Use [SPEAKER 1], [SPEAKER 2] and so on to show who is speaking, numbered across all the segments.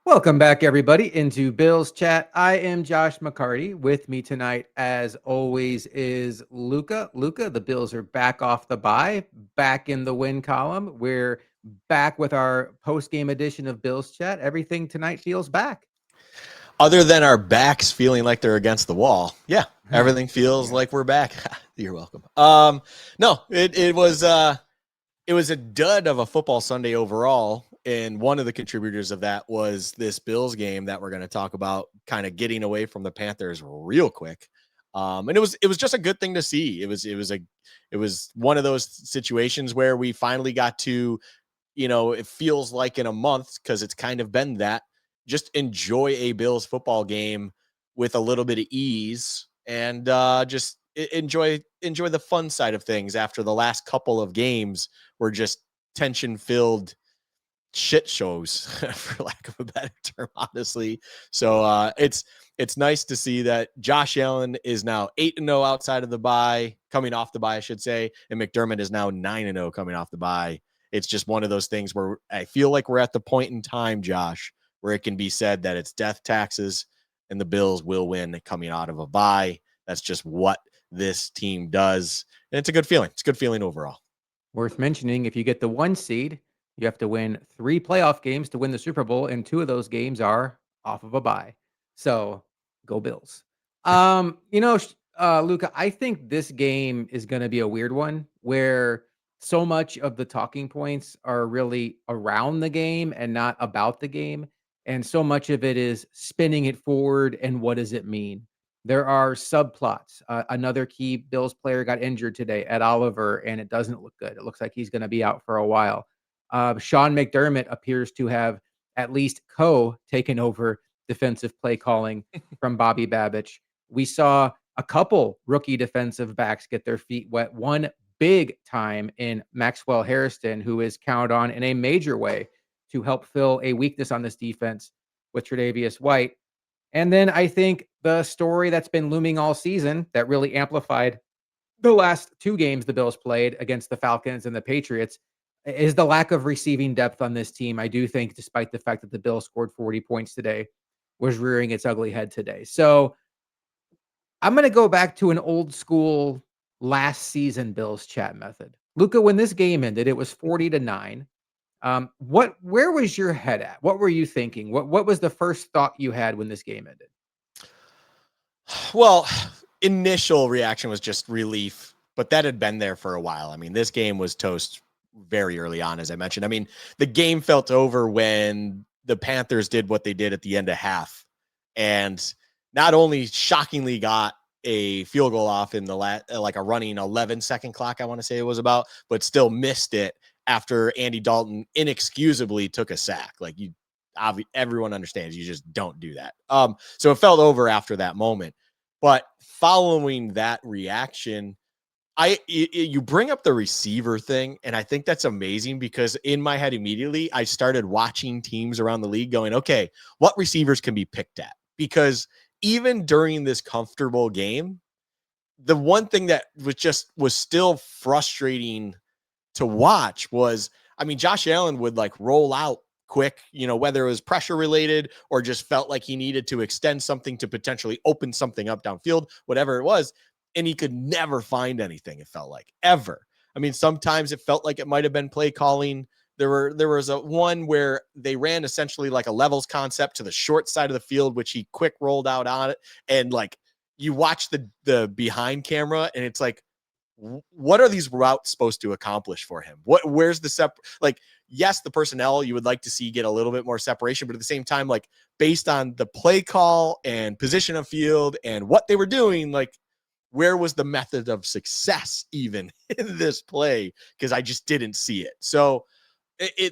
[SPEAKER 1] Welcome back, everybody, into Bill's Chat. I am Josh McCarty. With me tonight, as always, is Luka. Luka, the Bills are back off the bye, back in the win column. We're back with our post-game edition of Bill's Chat. Everything tonight feels back.
[SPEAKER 2] Other than our backs feeling like they're against the wall, yeah, everything feels
[SPEAKER 1] Yeah.
[SPEAKER 2] like we're back. You're welcome. No, it was a dud of a football Sunday overall, and one of the contributors of that was this Bills game that we're going to talk about, kind of getting away from the Panthers real quick. And it was just a good thing to see. It was one of those situations where we finally got to, it feels like in a month, because it's kind of been that, just enjoy a Bills football game with a little bit of ease and just enjoy the fun side of things after the last couple of games were just tension filled shit shows for lack of a better term, honestly. So it's nice to see that Josh Allen is now 8-0 outside of the bye, coming off the bye, I should say, and McDermott is now 9-0 coming off the bye. It's just one of those things where I feel like we're at the point in time, Josh, where it can be said that it's death taxes and the Bills will win coming out of a bye. That's just what this team does. And it's a good feeling. It's a good feeling overall.
[SPEAKER 1] Worth mentioning, if you get the 1 seed, you have to win 3 playoff games to win the Super Bowl, and 2 of those games are off of a bye. So, go Bills. Luka, I think this game is gonna be a weird one where so much of the talking points are really around the game and not about the game, and so much of it is spinning it forward and what does it mean? There are subplots. Another key Bills player got injured today, Ed Oliver, and it doesn't look good. It looks like he's going to be out for a while. Sean McDermott appears to have at least taken over defensive play calling from Bobby Babich. We saw a couple rookie defensive backs get their feet wet. One big time in Maxwell Harrison, who is counted on in a major way to help fill a weakness on this defense with Tre'Davious White. And then I think the story that's been looming all season that really amplified the last 2 games the Bills played against the Falcons and the Patriots is the lack of receiving depth on this team. I do think, despite the fact that the Bills scored 40 points today, was rearing its ugly head today. So I'm going to go back to an old school last season Bills chat method. Luca, when this game ended, it was 40-9. Where was your head at? What were you thinking? What was the first thought you had when this game ended?
[SPEAKER 2] Well, initial reaction was just relief, but that had been there for a while. I mean, this game was toast very early on, as I mentioned. I mean, the game felt over when the Panthers did what they did at the end of half, and not only shockingly got a field goal off in the like a running 11-second clock, I want to say it was about, but still missed it after Andy Dalton inexcusably took a sack. Like, everyone understands you just don't do that. So it felt over after that moment. But following that reaction, you bring up the receiver thing, and I think that's amazing because in my head immediately I started watching teams around the league going, okay, what receivers can be picked at? Because even during this comfortable game, the one thing that was still frustrating to watch was, I mean, Josh Allen would like roll out quick, whether it was pressure related or just felt like he needed to extend something to potentially open something up downfield, whatever it was. And he could never find anything, it felt like, ever. I mean, sometimes it felt like it might have been play calling. There was a one where they ran essentially like a levels concept to the short side of the field, which he quick rolled out on it. And like, you watch the behind camera and it's like, what are these routes supposed to accomplish for him? Where's the like, yes, the personnel you would like to see get a little bit more separation, but at the same time, like, based on the play call and position of field and what they were doing, like, where was the method of success even in this play? Because I just didn't see it. So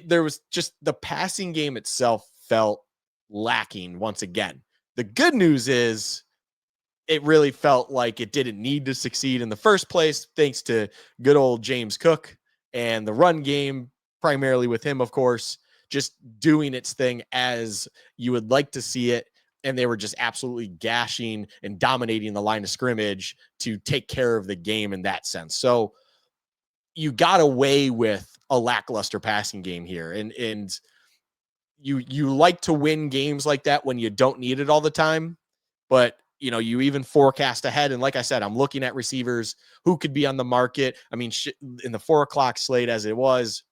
[SPEAKER 2] there was just the passing game itself felt lacking once again. The good news is it really felt like it didn't need to succeed in the first place, thanks to good old James Cook and the run game, primarily with him, of course, just doing its thing as you would like to see it. And they were just absolutely gashing and dominating the line of scrimmage to take care of the game in that sense. So you got away with a lackluster passing game here. And you like to win games like that when you don't need it all the time, but you even forecast ahead. And like I said, I'm looking at receivers who could be on the market. I mean, in the 4 o'clock slate as it was,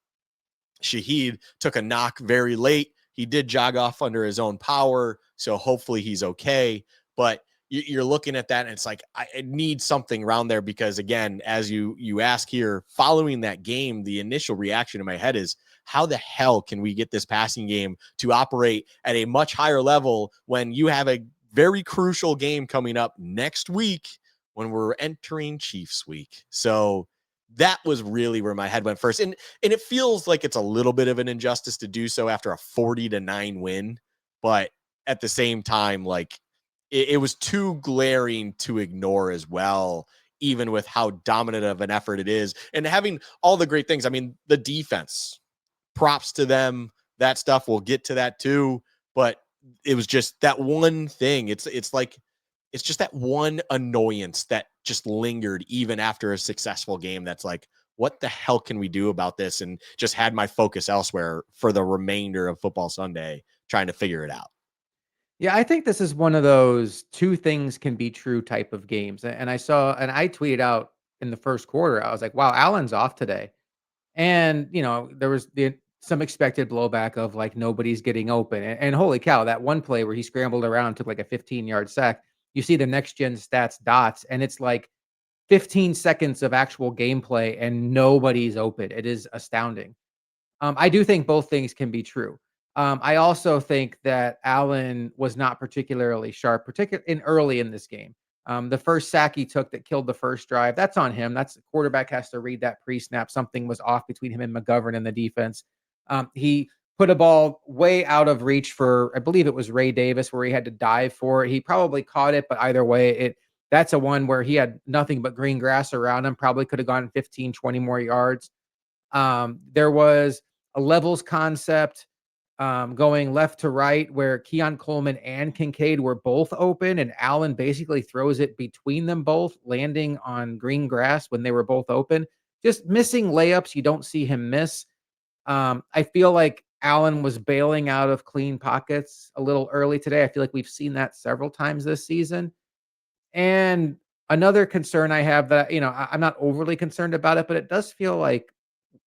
[SPEAKER 2] Shaheed took a knock very late. He did jog off under his own power, so hopefully he's okay. But you're looking at that, and it's like I need something around there because, again, as you ask here, following that game, the initial reaction in my head is, how the hell can we get this passing game to operate at a much higher level when you have a very crucial game coming up next week when we're entering Chiefs week? So that was really where my head went first. And it feels like it's a little bit of an injustice to do so after a 40-9 win, but at the same time, like it was too glaring to ignore as well, even with how dominant of an effort it is and having all the great things. I mean, the defense, props to them. That stuff, we'll get to that too, but it was just that one thing. It's like it's just that one annoyance that just lingered even after a successful game. That's like, what the hell can we do about this? And just had my focus elsewhere for the remainder of football Sunday, trying to figure it out.
[SPEAKER 1] Yeah, I think this is one of those two things can be true type of games. And I tweeted out in the first quarter, I was like, wow, Allen's off today. And, there was some expected blowback of like nobody's getting open. And holy cow, that one play where he scrambled around, took like a 15-yard sack. You see the next gen stats dots, and it's like 15 seconds of actual gameplay and nobody's open. It is astounding. I do think both things can be true. I also think that Allen was not particularly sharp, particularly in early in this game. The first sack he took that killed the first drive, that's on him. That's the quarterback has to read that pre-snap. Something was off between him and McGovern and the defense. He put a ball way out of reach for, I believe it was Ray Davis, where he had to dive for it. He probably caught it, but either way, that's a one where he had nothing but green grass around him. Probably could have gone 15, 20 more yards. There was a levels concept going left to right where Keon Coleman and Kincaid were both open, and Allen basically throws it between them both, landing on green grass when they were both open. Just missing layups you don't see him miss. I feel like Allen was bailing out of clean pockets a little early today. I feel like we've seen that several times this season. And another concern I have that, I'm not overly concerned about it, but it does feel like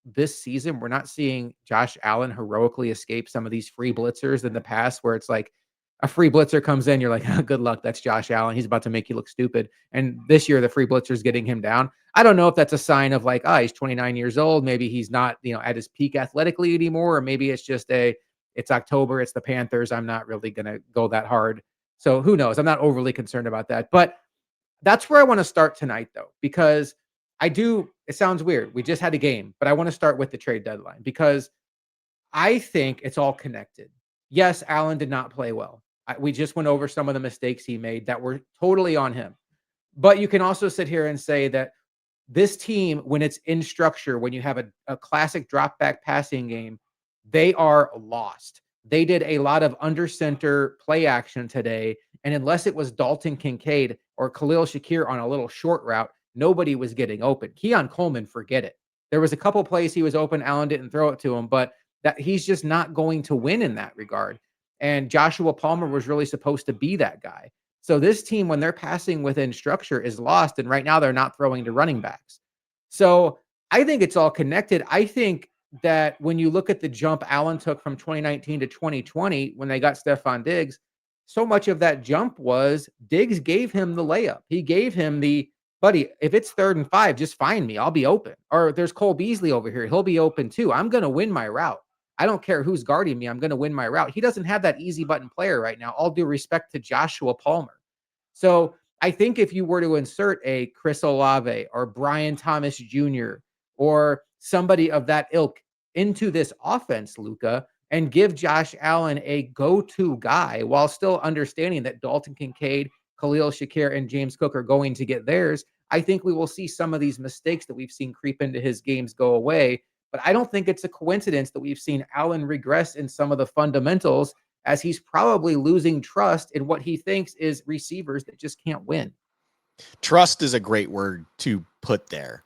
[SPEAKER 1] this season, we're not seeing Josh Allen heroically escape some of these free blitzers in the past where it's like a free blitzer comes in, you're like, "Ah, good luck. That's Josh Allen. He's about to make you look stupid." And this year, the free blitzer's getting him down. I don't know if that's a sign of like, he's 29 years old. Maybe he's not, at his peak athletically anymore. Or maybe it's just it's October. It's the Panthers. I'm not really going to go that hard. So who knows? I'm not overly concerned about that. But that's where I wanna start tonight, though, because it sounds weird. We just had a game, but I wanna start with the trade deadline because I think it's all connected. Yes, Allen did not play well. We just went over some of the mistakes he made that were totally on him. But you can also sit here and say that this team, when it's in structure, when you have a classic drop back passing game, they are lost. They did a lot of under center play action today. And unless it was Dalton Kincaid or Khalil Shakir on a little short route, nobody was getting open. Keon Coleman, forget it. There was a couple plays he was open. Allen didn't throw it to him, but that he's just not going to win in that regard. And Joshua Palmer was really supposed to be that guy. So this team, when they're passing within structure, is lost. And right now they're not throwing to running backs. So I think it's all connected. I think that when you look at the jump Allen took from 2019 to 2020 when they got Stephon Diggs, so much of that jump was Diggs gave him the layup. He gave him the buddy, if it's 3rd and 5, just find me. I'll be open. Or there's Cole Beasley over here. He'll be open too. I'm going to win my route. I don't care who's guarding me. I'm going to win my route. He doesn't have that easy button player right now. All due respect to Joshua Palmer. So I think if you were to insert a Chris Olave or Brian Thomas Jr. or somebody of that ilk into this offense, Luka, and give Josh Allen a go-to guy while still understanding that Dalton Kincaid, Khalil Shakir, and James Cook are going to get theirs, I think we will see some of these mistakes that we've seen creep into his games go away. But I don't think it's a coincidence that we've seen Allen regress in some of the fundamentals as he's probably losing trust in what he thinks is receivers that just can't win.
[SPEAKER 2] Trust is a great word to put there.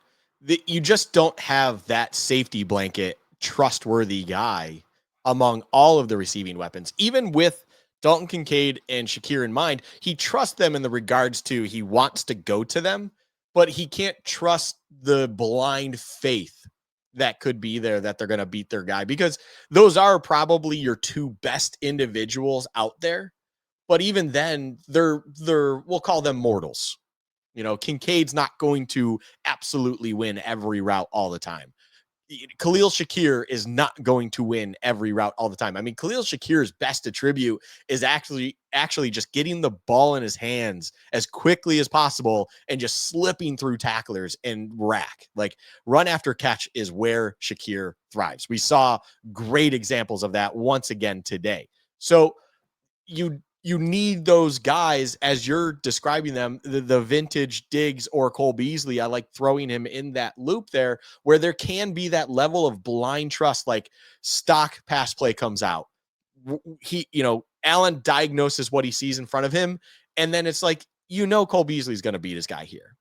[SPEAKER 2] You just don't have that safety blanket, trustworthy guy among all of the receiving weapons, even with Dalton Kincaid and Shakir in mind. He trusts them in the regards to he wants to go to them, but he can't trust the blind faith that could be there that they're going to beat their guy, because those are probably your two best individuals out there. But even then, they're we'll call them mortals. You know, Kincaid's not going to absolutely win every route all the time. Khalil Shakir is not going to win every route all the time. I mean, Khalil Shakir's best attribute is actually just getting the ball in his hands as quickly as possible and just slipping through tacklers and rack. Like, run after catch is where Shakir thrives. We saw great examples of that once again today. So you need those guys as you're describing them, the vintage Diggs or Cole Beasley. I like throwing him in that loop there, where there can be that level of blind trust, like stock pass play comes out. Allen diagnoses what he sees in front of him. And then it's like, Cole Beasley's going to beat his guy here.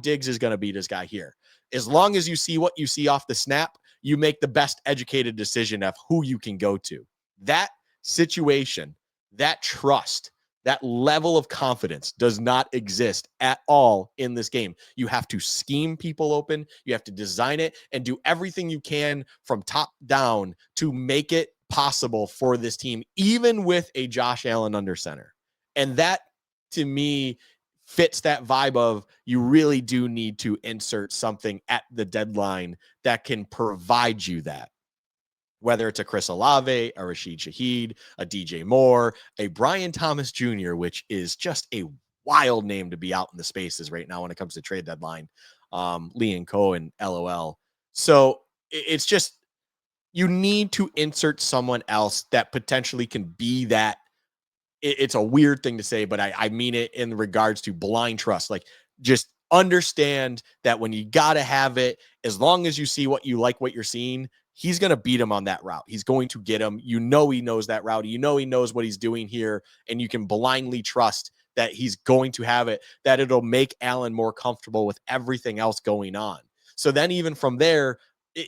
[SPEAKER 2] Diggs is going to beat his guy here. As long as you see what you see off the snap, you make the best educated decision of who you can go to. That situation, that trust, that level of confidence does not exist at all in this game. You have to scheme people open. You have to design it and do everything you can from top down to make it possible for this team, even with a Josh Allen under center. And that, to me, fits that vibe of you really do need to insert something at the deadline that can provide you that. Whether it's a Chris Olave, a Rashid Shaheed, a DJ Moore, a Brian Thomas Jr., which is just a wild name to be out in the spaces right now when it comes to trade deadline. Lee and Cohen, LOL. So it's just, you need to insert someone else that potentially can be that. It's a weird thing to say, but I mean it in regards to blind trust. Like, just understand that when you got to have it, as long as you see what you like, what you're seeing, he's going to beat him on that route. He's going to get him. He knows that route. He knows what he's doing here. And you can blindly trust that he's going to have it, that it'll make Allen more comfortable with everything else going on. So then even from there,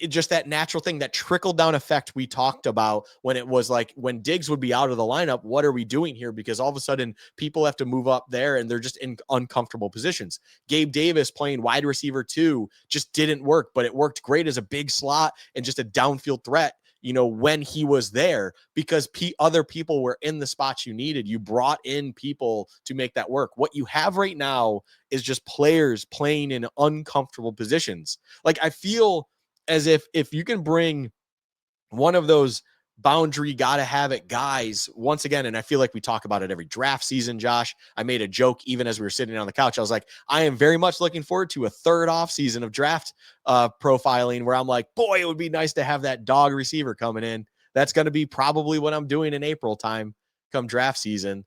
[SPEAKER 2] just that natural thing, that trickle down effect we talked about when it was like, when Diggs would be out of the lineup, what are we doing here? Because all of a sudden people have to move up there and they're just in uncomfortable positions. Gabe Davis playing wide receiver 2 just didn't work, but it worked great as a big slot and just a downfield threat, when he was there, because other people were in the spots you needed. You brought in people to make that work. What you have right now is just players playing in uncomfortable positions. Like, I feel as if you can bring one of those boundary gotta have it guys once again, and I feel like we talk about it every draft season, Josh. I made a joke even as we were sitting on the couch. I was like, I am very much looking forward to a third off season of draft profiling, where I'm like, boy, it would be nice to have that dog receiver coming in. That's going to be probably what I'm doing in April time come draft season.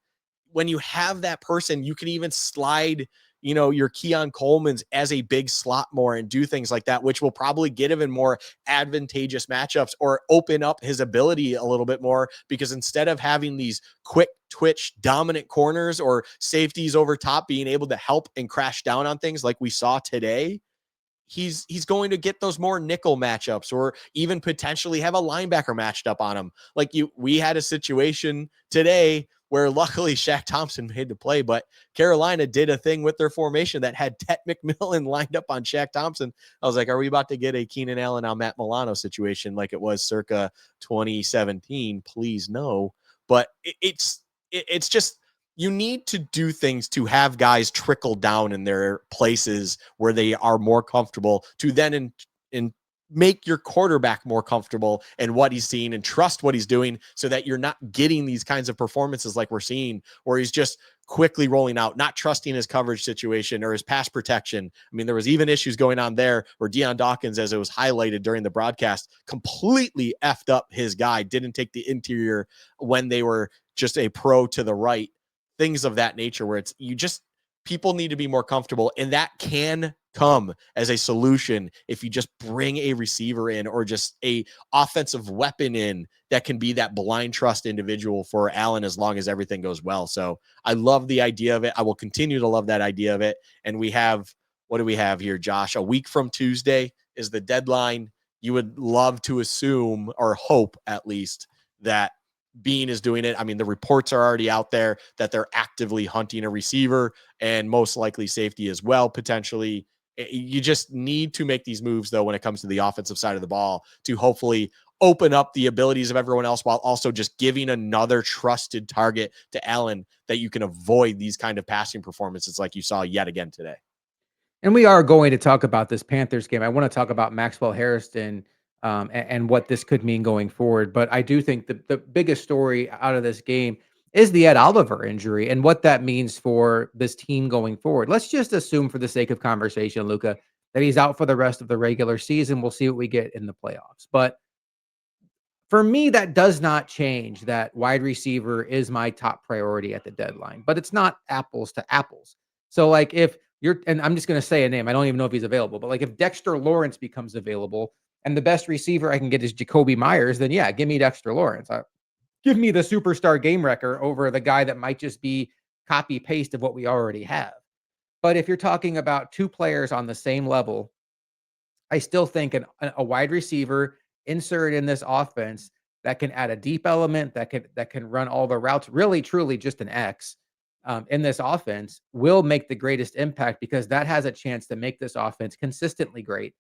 [SPEAKER 2] When you have that person, you can even slide your Keon Coleman's as a big slot more and do things like that, which will probably get him in more advantageous matchups or open up his ability a little bit more, because instead of having these quick twitch dominant corners or safeties over top being able to help and crash down on things like we saw today, he's going to get those more nickel matchups, or even potentially have a linebacker matched up on him. Like we had a situation today where luckily Shaq Thompson made the play, but Carolina did a thing with their formation that had Ted McMillan lined up on Shaq Thompson. I was like, are we about to get a Keenan Allen on Matt Milano situation like it was circa 2017? Please no. But it's just, you need to do things to have guys trickle down in their places where they are more comfortable, to then in make your quarterback more comfortable in what he's seeing and trust what he's doing, so that you're not getting these kinds of performances like we're seeing, where he's just quickly rolling out, not trusting his coverage situation or his pass protection. I mean, there was even issues going on there where Deion Dawkins, as it was highlighted during the broadcast, completely effed up his guy, didn't take the interior when they were just a pro to the right, things of that nature, where it's, people need to be more comfortable. And that can come as a solution if you just bring a receiver in, or just a offensive weapon in that can be that blind trust individual for Allen, as long as everything goes well. So I love the idea of it. I will continue to love that idea of it. And what do we have here, Josh? A week from Tuesday is the deadline. You would love to assume, or hope at least, that Bean is doing it. I mean, the reports are already out there that they're actively hunting a receiver and most likely safety as well, potentially. You just need to make these moves, though, when it comes to the offensive side of the ball to hopefully open up the abilities of everyone else while also just giving another trusted target to Allen that you can avoid these kind of passing performances like you saw yet again today.
[SPEAKER 1] And we are going to talk about this Panthers game. I want to talk about Maxwell Harrison and what this could mean going forward. But I do think the biggest story out of this game is the Ed Oliver injury and what that means for this team going forward. Let's just assume, for the sake of conversation, Luca, that he's out for the rest of the regular season. We'll see what we get in the playoffs. But for me, that does not change that wide receiver is my top priority at the deadline, but it's not apples to apples. So, like, if you're, and I'm just going to say a name, I don't even know if he's available, but like if Dexter Lawrence becomes available and the best receiver I can get is Jacoby Myers, then yeah, give me Dexter Lawrence. Give me the superstar game wrecker over the guy that might just be copy paste of what we already have. But if you're talking about two players on the same level, I still think a wide receiver insert in this offense that can add a deep element, that can run all the routes, really truly just an X in this offense, will make the greatest impact because that has a chance to make this offense consistently great.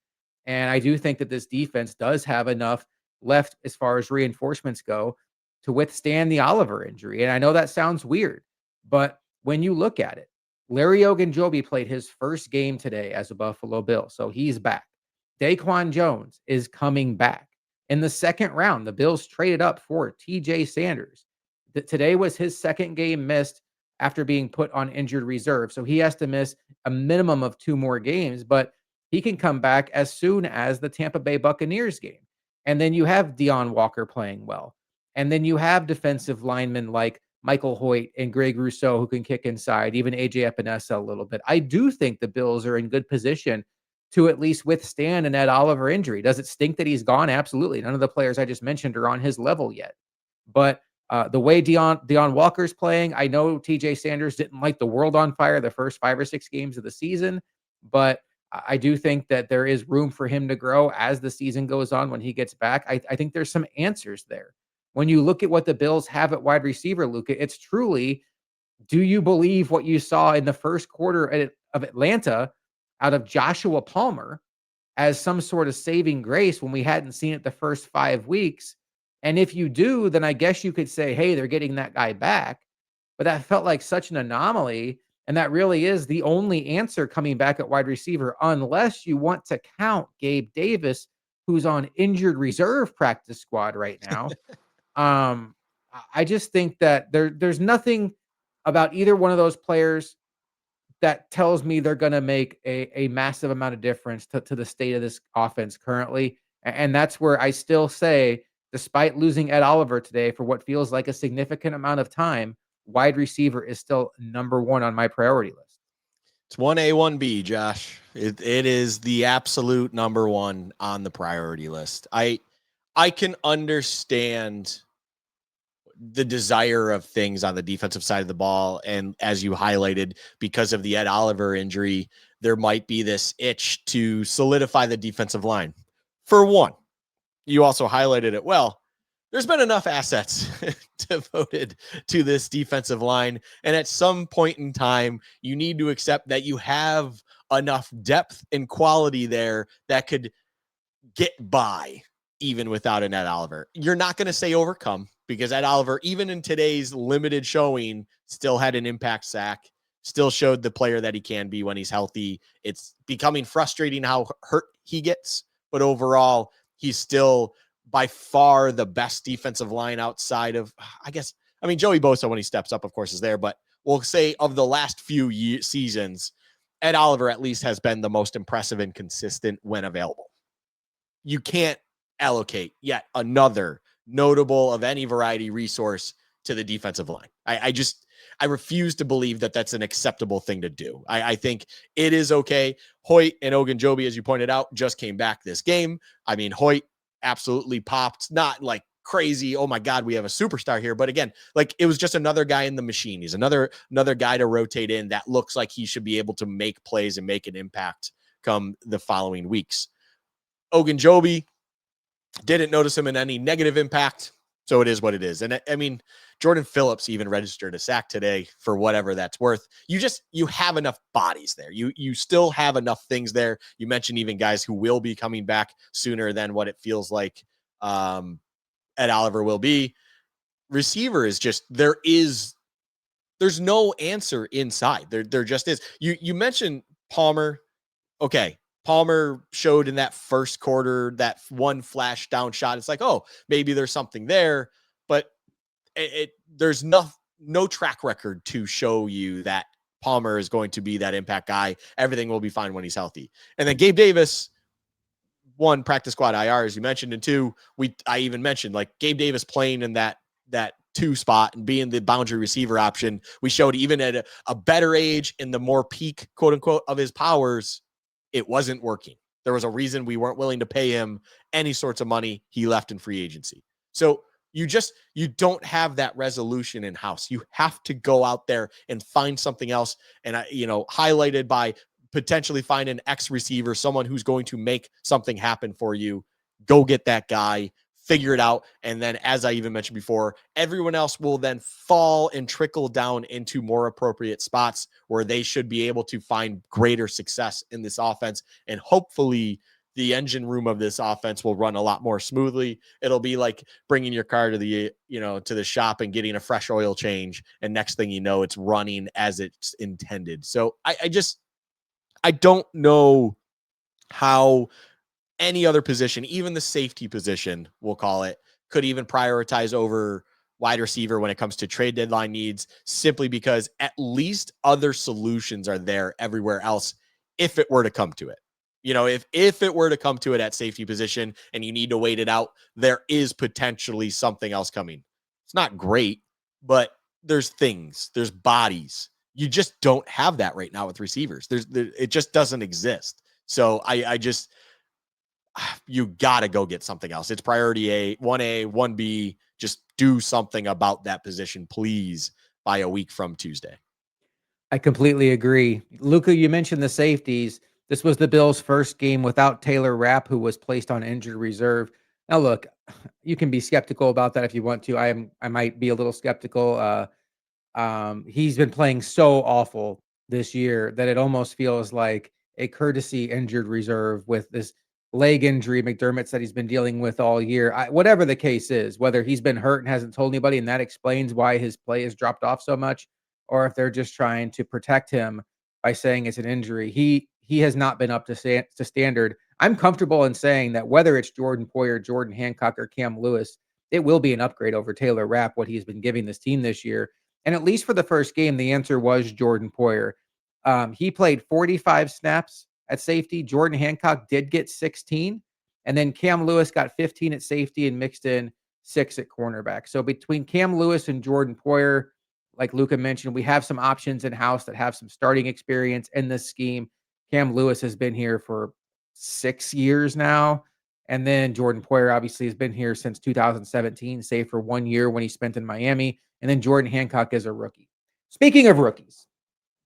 [SPEAKER 1] And I do think that this defense does have enough left as far as reinforcements go to withstand the Oliver injury. And I know that sounds weird, but when you look at it, Larry Ogunjobi played his first game today as a Buffalo Bill, so he's back. Daquan Jones is coming back. In the second round, the Bills traded up for TJ Sanders. Today was his second game missed after being put on injured reserve. So he has to miss a minimum of two more games, but he can come back as soon as the Tampa Bay Buccaneers game. And then you have Deion Walker playing well. And then you have defensive linemen like Michael Hoyt and Greg Rousseau who can kick inside, even AJ Epinesa a little bit. I do think the Bills are in good position to at least withstand an Ed Oliver injury. Does it stink that he's gone? Absolutely. None of the players I just mentioned are on his level yet. But the way Deion Walker's playing, I know TJ Sanders didn't light the world on fire the first 5 or 6 games of the season, but I do think that there is room for him to grow as the season goes on when he gets back. I think there's some answers there. When you look at what the Bills have at wide receiver, Luca, it's truly, do you believe what you saw in the first quarter of Atlanta out of Joshua Palmer as some sort of saving grace when we hadn't seen it the first 5 weeks? And if you do, then I guess you could say, hey, they're getting that guy back. But that felt like such an anomaly. And that really is the only answer coming back at wide receiver, unless you want to count Gabe Davis, who's on injured reserve practice squad right now. I just think that there's nothing about either one of those players that tells me they're going to make a massive amount of difference to the state of this offense currently. And that's where I still say, despite losing Ed Oliver today for what feels like a significant amount of time, wide receiver is still number one on my priority list.
[SPEAKER 2] It's 1A, 1B, Josh. It is the absolute number one on the priority list. I can understand the desire of things on the defensive side of the ball. And as you highlighted, because of the Ed Oliver injury, there might be this itch to solidify the defensive line. For one, you also highlighted it well. There's been enough assets devoted to this defensive line. And at some point in time, you need to accept that you have enough depth and quality there that could get by even without an Ed Oliver. You're not going to say overcome, because Ed Oliver, even in today's limited showing, still had an impact sack, still showed the player that he can be when he's healthy. It's becoming frustrating how hurt he gets, but overall, he's still by far the best defensive line outside of, Joey Bosa, when he steps up, of course, is there, but we'll say of the last few seasons, Ed Oliver at least has been the most impressive and consistent when available. You can't allocate yet another notable of any variety resource to the defensive line. I refuse to believe that that's an acceptable thing to do. I think it is okay. Hoyt and Ogunjobi, as you pointed out, just came back this game. I mean, Hoyt absolutely popped, not like crazy, oh my God, we have a superstar here. But again, like, it was just another guy in the machine. He's another guy to rotate in that looks like he should be able to make plays and make an impact come the following weeks. Ogunjobi, didn't notice him in any negative impact. So it is what it is. And I mean, Jordan Phillips even registered a sack today for whatever that's worth. You have enough bodies there. You still have enough things there. You mentioned even guys who will be coming back sooner than what it feels like Ed Oliver will be. Receiver is just there's no answer inside. There just is. You mentioned Palmer. Okay. Palmer showed in that first quarter that one flash down shot. It's like, oh, maybe there's something there, but there's no track record to show you that Palmer is going to be that impact guy. Everything will be fine when he's healthy. And then Gabe Davis, one, practice squad IR, as you mentioned, and two, I even mentioned like Gabe Davis playing in that two spot and being the boundary receiver option. We showed even at a better age in the more peak, quote unquote, of his powers, it wasn't working. There was a reason we weren't willing to pay him any sorts of money. He left in free agency. So you don't have that resolution in house. You have to go out there and find something else. And highlighted by potentially find an X receiver, someone who's going to make something happen for you. Go get that guy, figure it out. And then, as I even mentioned before, everyone else will then fall and trickle down into more appropriate spots where they should be able to find greater success in this offense. And hopefully the engine room of this offense will run a lot more smoothly. It'll be like bringing your car to the shop and getting a fresh oil change. And next thing you know, it's running as it's intended. So I don't know how any other position, even the safety position, we'll call it, could even prioritize over wide receiver when it comes to trade deadline needs, simply because at least other solutions are there everywhere else if it were to come to it. If it were to come to it at safety position and you need to wait it out, there is potentially something else coming. It's not great, but there's bodies. You just don't have that right now with receivers. It just doesn't exist. So you got to go get something else. It's priority 1A, 1B. Just do something about that position, please, by a week from Tuesday.
[SPEAKER 1] I completely agree. Luka, you mentioned the safeties. This was the Bills' first game without Taylor Rapp, who was placed on injured reserve. Now, look, you can be skeptical about that if you want to. I might be a little skeptical. He's been playing so awful this year that it almost feels like a courtesy injured reserve with this leg injury McDermott said he's been dealing with all year. Whatever the case is, whether he's been hurt and hasn't told anybody, and that explains why his play has dropped off so much, or if they're just trying to protect him by saying it's an injury. He has not been up to standard. I'm comfortable in saying that whether it's Jordan Poyer, Jordan Hancock, or Cam Lewis, it will be an upgrade over Taylor Rapp, what he's been giving this team this year. And at least for the first game, the answer was Jordan Poyer. He played 45 snaps at safety. Jordan Hancock did get 16. And then Cam Lewis got 15 at safety and mixed in 6 at cornerback. So between Cam Lewis and Jordan Poyer, like Luka mentioned, we have some options in house that have some starting experience in this scheme. Cam Lewis has been here for 6 years now. And then Jordan Poyer obviously has been here since 2017, save for 1 year when he spent in Miami. And then Jordan Hancock is a rookie. Speaking of rookies,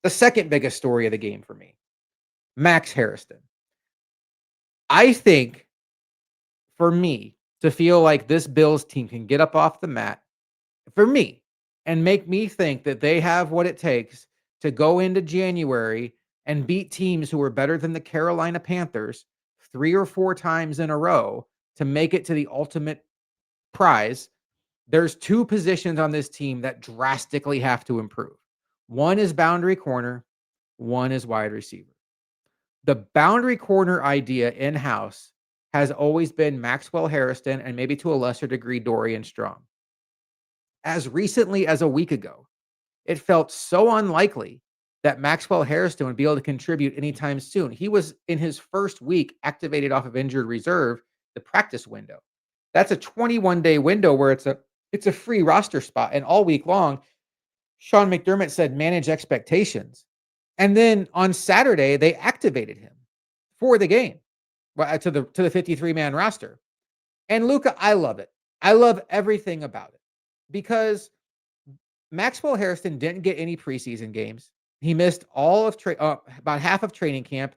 [SPEAKER 1] the second biggest story of the game for me, Max Harrison. I think for me to feel like this Bills team can get up off the mat, for me, and make me think that they have what it takes to go into January and beat teams who are better than the Carolina Panthers 3 or 4 times in a row to make it to the ultimate prize. There's 2 positions on this team that drastically have to improve. One is boundary corner, one is wide receiver. The boundary corner idea in-house has always been Maxwell Harrison and maybe to a lesser degree Dorian Strong. As recently as a week ago, it felt so unlikely that Maxwell Harrison would be able to contribute anytime soon. He was in his first week activated off of injured reserve, the practice window. That's a 21-day window where it's a free roster spot. And all week long, Sean McDermott said manage expectations. And then on Saturday, they activated him for the game to the 53-man roster. And Luka, I love it. I love everything about it because Maxwell Harrison didn't get any preseason games. He missed all of about half of training camp.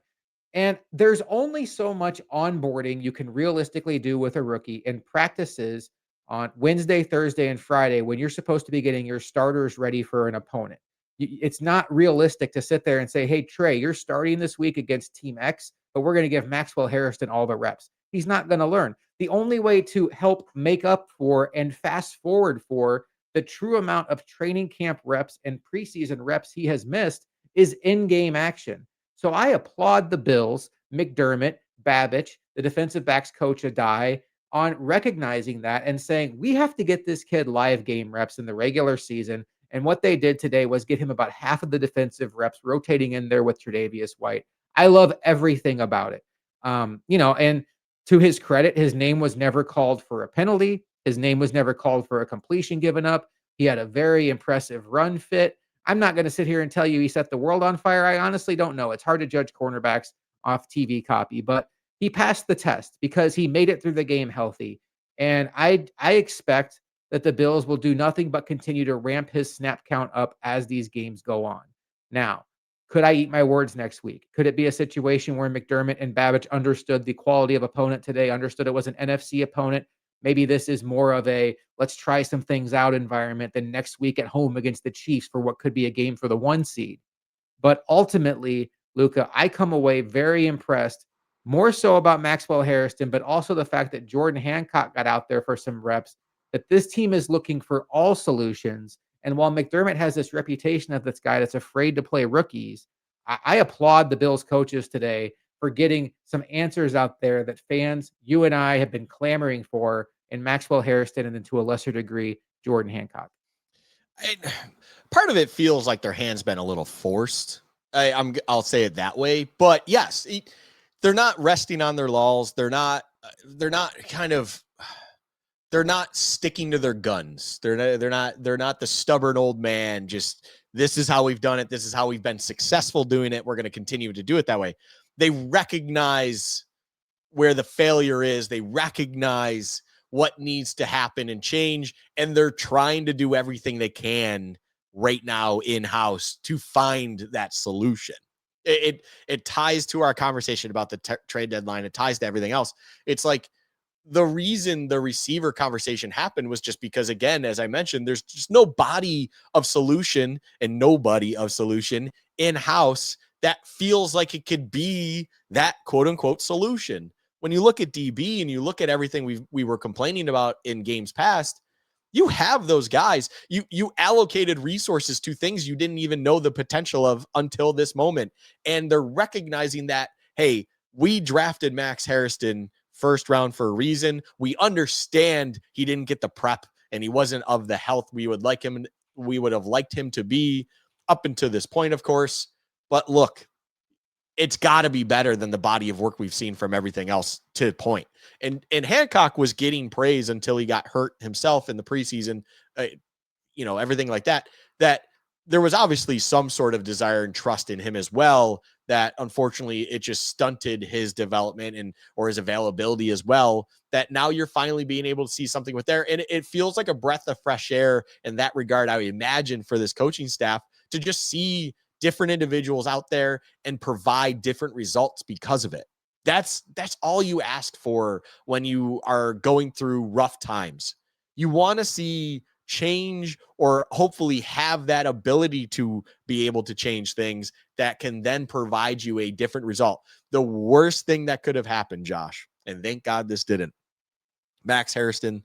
[SPEAKER 1] And there's only so much onboarding you can realistically do with a rookie in practices on Wednesday, Thursday, and Friday when you're supposed to be getting your starters ready for an opponent. It's not realistic to sit there and say, hey, Trey, you're starting this week against Team X, but we're going to give Maxwell Harrison all the reps. He's not going to learn. The only way to help make up for and fast forward for the true amount of training camp reps and preseason reps he has missed is in game action. So I applaud the Bills, McDermott, Babich, the defensive backs coach Adai, on recognizing that and saying, we have to get this kid live game reps in the regular season. And what they did today was get him about half of the defensive reps, rotating in there with Tre'Davious White. I love everything about it. And to his credit, his name was never called for a penalty. His name was never called for a completion given up. He had a very impressive run fit. I'm not going to sit here and tell you he set the world on fire. I honestly don't know. It's hard to judge cornerbacks off TV copy, but he passed the test because he made it through the game healthy. And I expect that the Bills will do nothing but continue to ramp his snap count up as these games go on. Now, could I eat my words next week? Could it be a situation where McDermott and Babich understood the quality of opponent today, understood it was an NFC opponent? Maybe this is more of a let's try some things out environment than next week at home against the Chiefs for what could be a game for the 1 seed. But ultimately, Luka, I come away very impressed, more so about Maxwell Harrison, but also the fact that Jordan Hancock got out there for some reps, that this team is looking for all solutions. And while McDermott has this reputation of this guy that's afraid to play rookies, I applaud the Bills coaches today for getting some answers out there that fans, you and I, have been clamoring for in Maxwell Harrison and then to a lesser degree, Jordan Hancock.
[SPEAKER 2] Part of it feels like their hand's been a little forced. I'll say it that way, but yes, they're not resting on their laurels. They're not sticking to their guns. They're not the stubborn old man. Just this is how we've done it. This is how we've been successful doing it. We're going to continue to do it that way. They recognize where the failure is. They recognize what needs to happen and change, and they're trying to do everything they can right now in-house to find that solution. It ties to our conversation about the trade deadline. It ties to everything else. It's like the reason the receiver conversation happened was just because, again, as I mentioned, there's just no body of solution and nobody of solution in-house that feels like it could be that quote unquote solution. When you look at DB and you look at everything we were complaining about in games past, you have those guys. You allocated resources to things you didn't even know the potential of until this moment. And they're recognizing that, hey, we drafted Max Harrison first round for a reason. We understand he didn't get the prep and he wasn't of the health we would have liked him to be up until this point, of course. But look, it's got to be better than the body of work we've seen from everything else to point. And Hancock was getting praise until he got hurt himself in the preseason, everything like that, that there was obviously some sort of desire and trust in him as well, that unfortunately it just stunted his development or his availability as well, that now you're finally being able to see something with there. And it feels like a breath of fresh air in that regard, I would imagine, for this coaching staff to just see different individuals out there and provide different results because of it. That's all you ask for when you are going through rough times. You want to see change, or hopefully have that ability to be able to change things that can then provide you a different result. The worst thing that could have happened, Josh, and thank God this didn't. Max Harrison,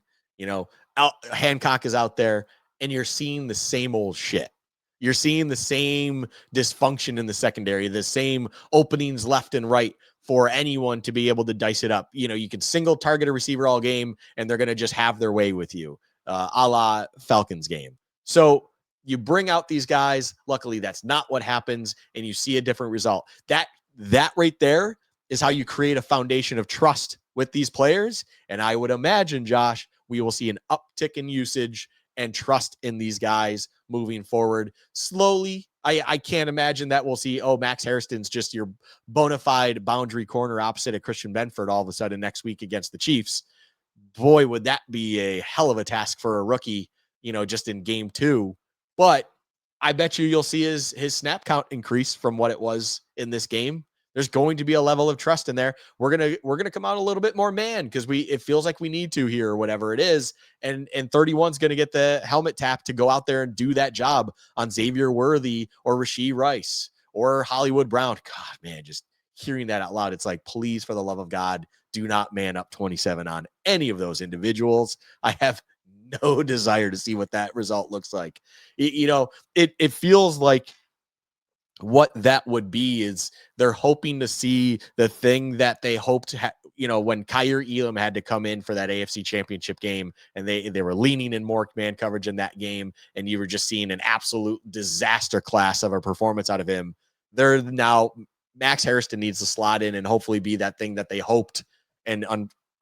[SPEAKER 2] Hancock is out there and you're seeing the same old shit. You're seeing the same dysfunction in the secondary, the same openings left and right for anyone to be able to dice it up. You can single target a receiver all game and they're going to just have their way with you, a la Falcons game. So you bring out these guys. Luckily, that's not what happens, and you see a different result. That right there is how you create a foundation of trust with these players. And I would imagine, Josh, we will see an uptick in usage and trust in these guys moving forward slowly. I can't imagine that we'll see, Max Harrison's just your bona fide boundary corner opposite of Christian Benford all of a sudden next week against the Chiefs. Boy, would that be a hell of a task for a rookie, just in game 2. But I bet you'll see his snap count increase from what it was in this game. There's going to be a level of trust in there. We're gonna come out a little bit more man because it feels like we need to here or whatever it is. And 31's gonna get the helmet tap to go out there and do that job on Xavier Worthy or Rashee Rice or Hollywood Brown. God, man, just hearing that out loud, it's like, please, for the love of God, do not man up 27 on any of those individuals. I have no desire to see what that result looks like. It feels like what that would be is they're hoping to see the thing that they hoped to when Kyer Elam had to come in for that AFC championship game and they were leaning in more man coverage in that game and you were just seeing an absolute disaster class of a performance out of him. They're now Max Harrison needs to slot in and hopefully be that thing that they hoped and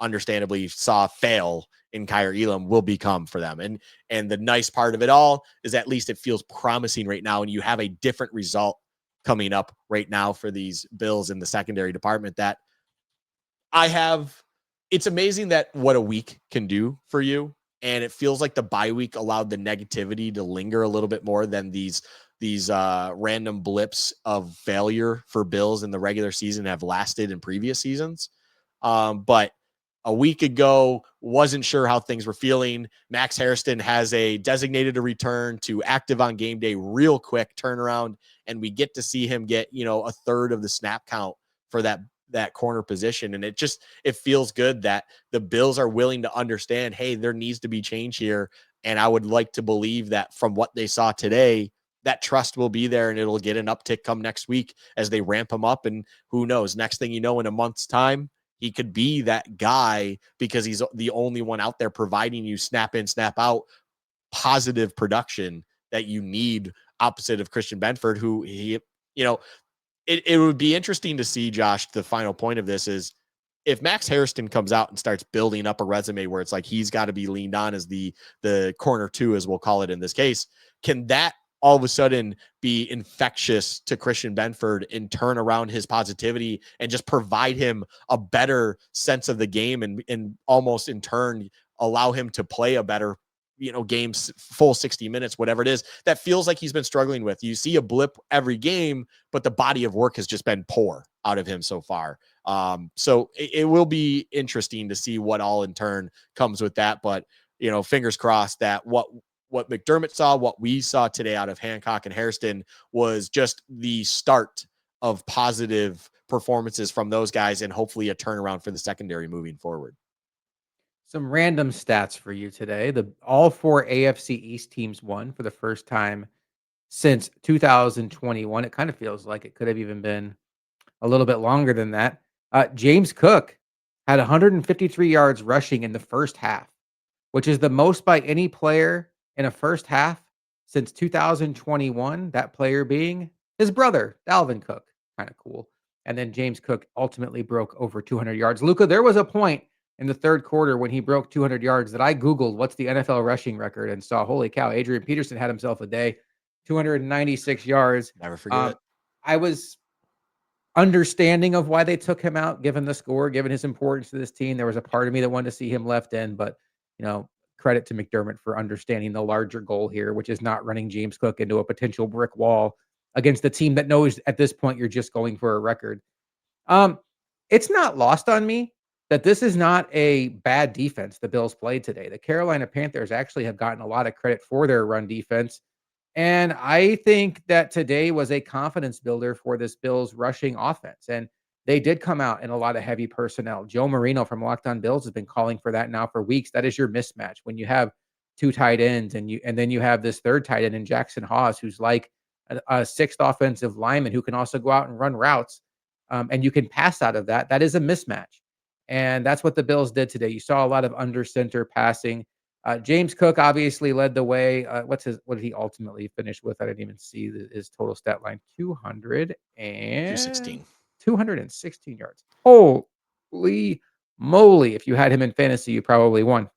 [SPEAKER 2] understandably saw fail in Kyer Elam will become for them. And the nice part of it all is at least it feels promising right now and you have a different result coming up right now for these Bills in the secondary department that it's amazing that what a week can do for you. And it feels like the bye week allowed the negativity to linger a little bit more than these random blips of failure for Bills in the regular season have lasted in previous seasons. But a week ago, wasn't sure how things were feeling. Max Harrison has a designated a return to active on game day, real quick turnaround. And we get to see him get, a third of the snap count for that corner position. And it feels good that the Bills are willing to understand, hey, there needs to be change here. And I would like to believe that from what they saw today, that trust will be there and it'll get an uptick come next week as they ramp him up. And who knows, next thing you know, in a month's time, he could be that guy because he's the only one out there providing you snap in, snap out, positive production that you need opposite of Christian Benford, who it would be interesting to see, Josh, the final point of this is if Max Harrison comes out and starts building up a resume where it's like he's got to be leaned on as the corner two, as we'll call it in this case, can that all of a sudden be infectious to Christian Benford and turn around his positivity and just provide him a better sense of the game and almost in turn allow him to play a better games, full 60 minutes, whatever it is that feels like he's been struggling with. You see a blip every game, but the body of work has just been poor out of him so far. So it will be interesting to see what all in turn comes with that. But, fingers crossed that what McDermott saw, what we saw today out of Hancock and Hairston was just the start of positive performances from those guys and hopefully a turnaround for the secondary moving forward.
[SPEAKER 1] Some random stats for you today. All four AFC East teams won for the first time since 2021. It kind of feels like it could have even been a little bit longer than that. James Cook had 153 yards rushing in the first half, which is the most by any player in a first half since 2021. That player being his brother, Dalvin Cook. Kind of cool. And then James Cook ultimately broke over 200 yards. Luka, there was a point in the third quarter when he broke 200 yards that I Googled what's the NFL rushing record and saw, holy cow, Adrian Peterson had himself a day, 296 yards.
[SPEAKER 2] Never forget it.
[SPEAKER 1] I was understanding of why they took him out, given the score, given his importance to this team. There was a part of me that wanted to see him left in, but credit to McDermott for understanding the larger goal here, which is not running James Cook into a potential brick wall against a team that knows at this point you're just going for a record. It's not lost on me that this is not a bad defense the Bills played today. The Carolina Panthers actually have gotten a lot of credit for their run defense. And I think that today was a confidence builder for this Bills rushing offense. And they did come out in a lot of heavy personnel. Joe Marino from Locked On Bills has been calling for that now for weeks. That is your mismatch when you have two tight ends and then you have this third tight end in Jackson Haas, who's like a sixth offensive lineman who can also go out and run routes. And you can pass out of that. That is a mismatch. And that's what the Bills did today. You saw a lot of under center passing. James Cook obviously led the way. What did he ultimately finish with? I didn't even see his total stat line.
[SPEAKER 2] 216.
[SPEAKER 1] 216 yards. Holy moly. If you had him in fantasy, you probably won.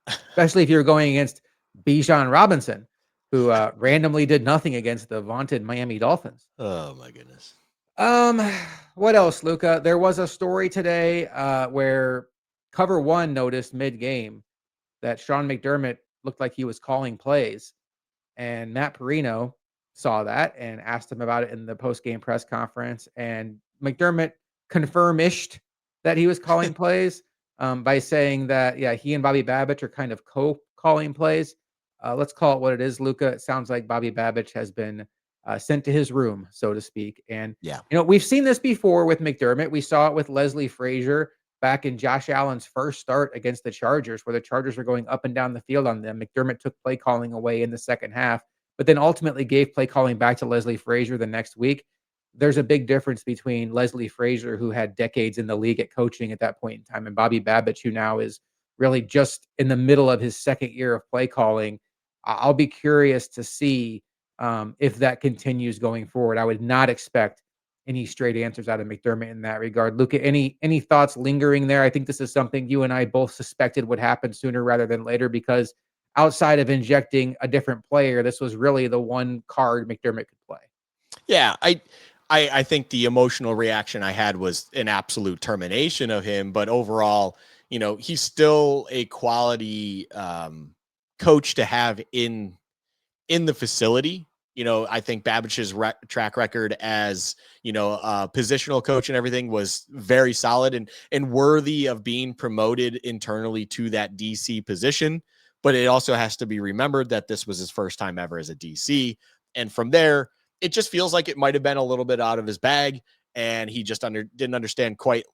[SPEAKER 1] Especially if you're going against Bijan Robinson, who randomly did nothing against the vaunted Miami Dolphins.
[SPEAKER 2] Oh my goodness.
[SPEAKER 1] What else, Luka? There was a story today where Cover One noticed mid-game that Sean McDermott looked like he was calling plays, and Matt Perino saw that and asked him about it in the post-game press conference. And McDermott confirmished that he was calling plays by saying that, yeah, he and Bobby Babich are kind of co-calling plays. Let's call it what it is, Luka. It sounds like Bobby Babich has been sent to his room, so to speak. And,
[SPEAKER 2] Yeah.
[SPEAKER 1] we've seen this before with McDermott. We saw it with Leslie Frazier back in Josh Allen's first start against the Chargers, where the Chargers were going up and down the field on them. McDermott took play calling away in the second half, but then ultimately gave play calling back to Leslie Frazier the next week. There's a big difference between Leslie Frazier, who had decades in the league at coaching at that point in time, and Bobby Babich, who now is really just in the middle of his second year of play calling. I'll be curious to see if that continues going forward. I would not expect any straight answers out of McDermott in that regard. Luca, any thoughts lingering there? I think this is something you and I both suspected would happen sooner rather than later, because outside of injecting a different player, this was really the one card McDermott could play.
[SPEAKER 2] Yeah, I think the emotional reaction I had was an absolute termination of him, but overall, he's still a quality coach to have in the facility. I think Babich's track record as, a positional coach and everything was very solid and worthy of being promoted internally to that DC position. But it also has to be remembered that this was his first time ever as a DC. And from there, it just feels like it might have been a little bit out of his bag, and he just didn't understand quite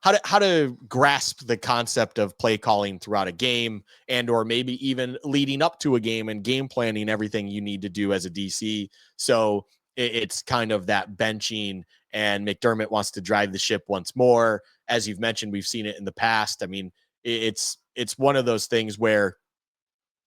[SPEAKER 2] how to grasp the concept of play calling throughout a game, and or maybe even leading up to a game and game planning everything you need to do as a DC. So it's kind of that benching, and McDermott wants to drive the ship once more. As you've mentioned, we've seen it in the past. I mean, it's one of those things where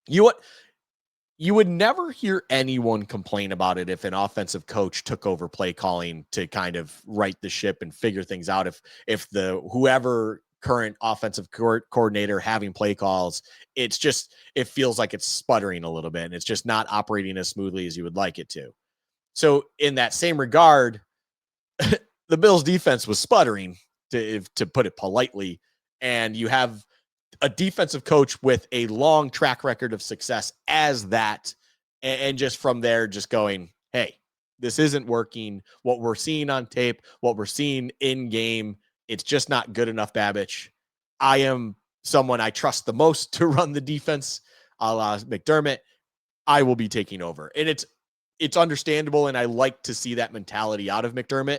[SPEAKER 2] you would never hear anyone complain about it if an offensive coach took over play calling to kind of right the ship and figure things out. If the whoever current offensive coordinator having play calls, it feels like it's sputtering a little bit, and it's just not operating as smoothly as you would like it to. So in that same regard, the Bills defense was sputtering, to put it politely, and you have a defensive coach with a long track record of success as that. And just from there, just going, hey, this isn't working. What we're seeing on tape, what we're seeing in game, it's just not good enough, Babich. I am someone I trust the most to run the defense, a la McDermott. I will be taking over. And it's understandable, and I like to see that mentality out of McDermott.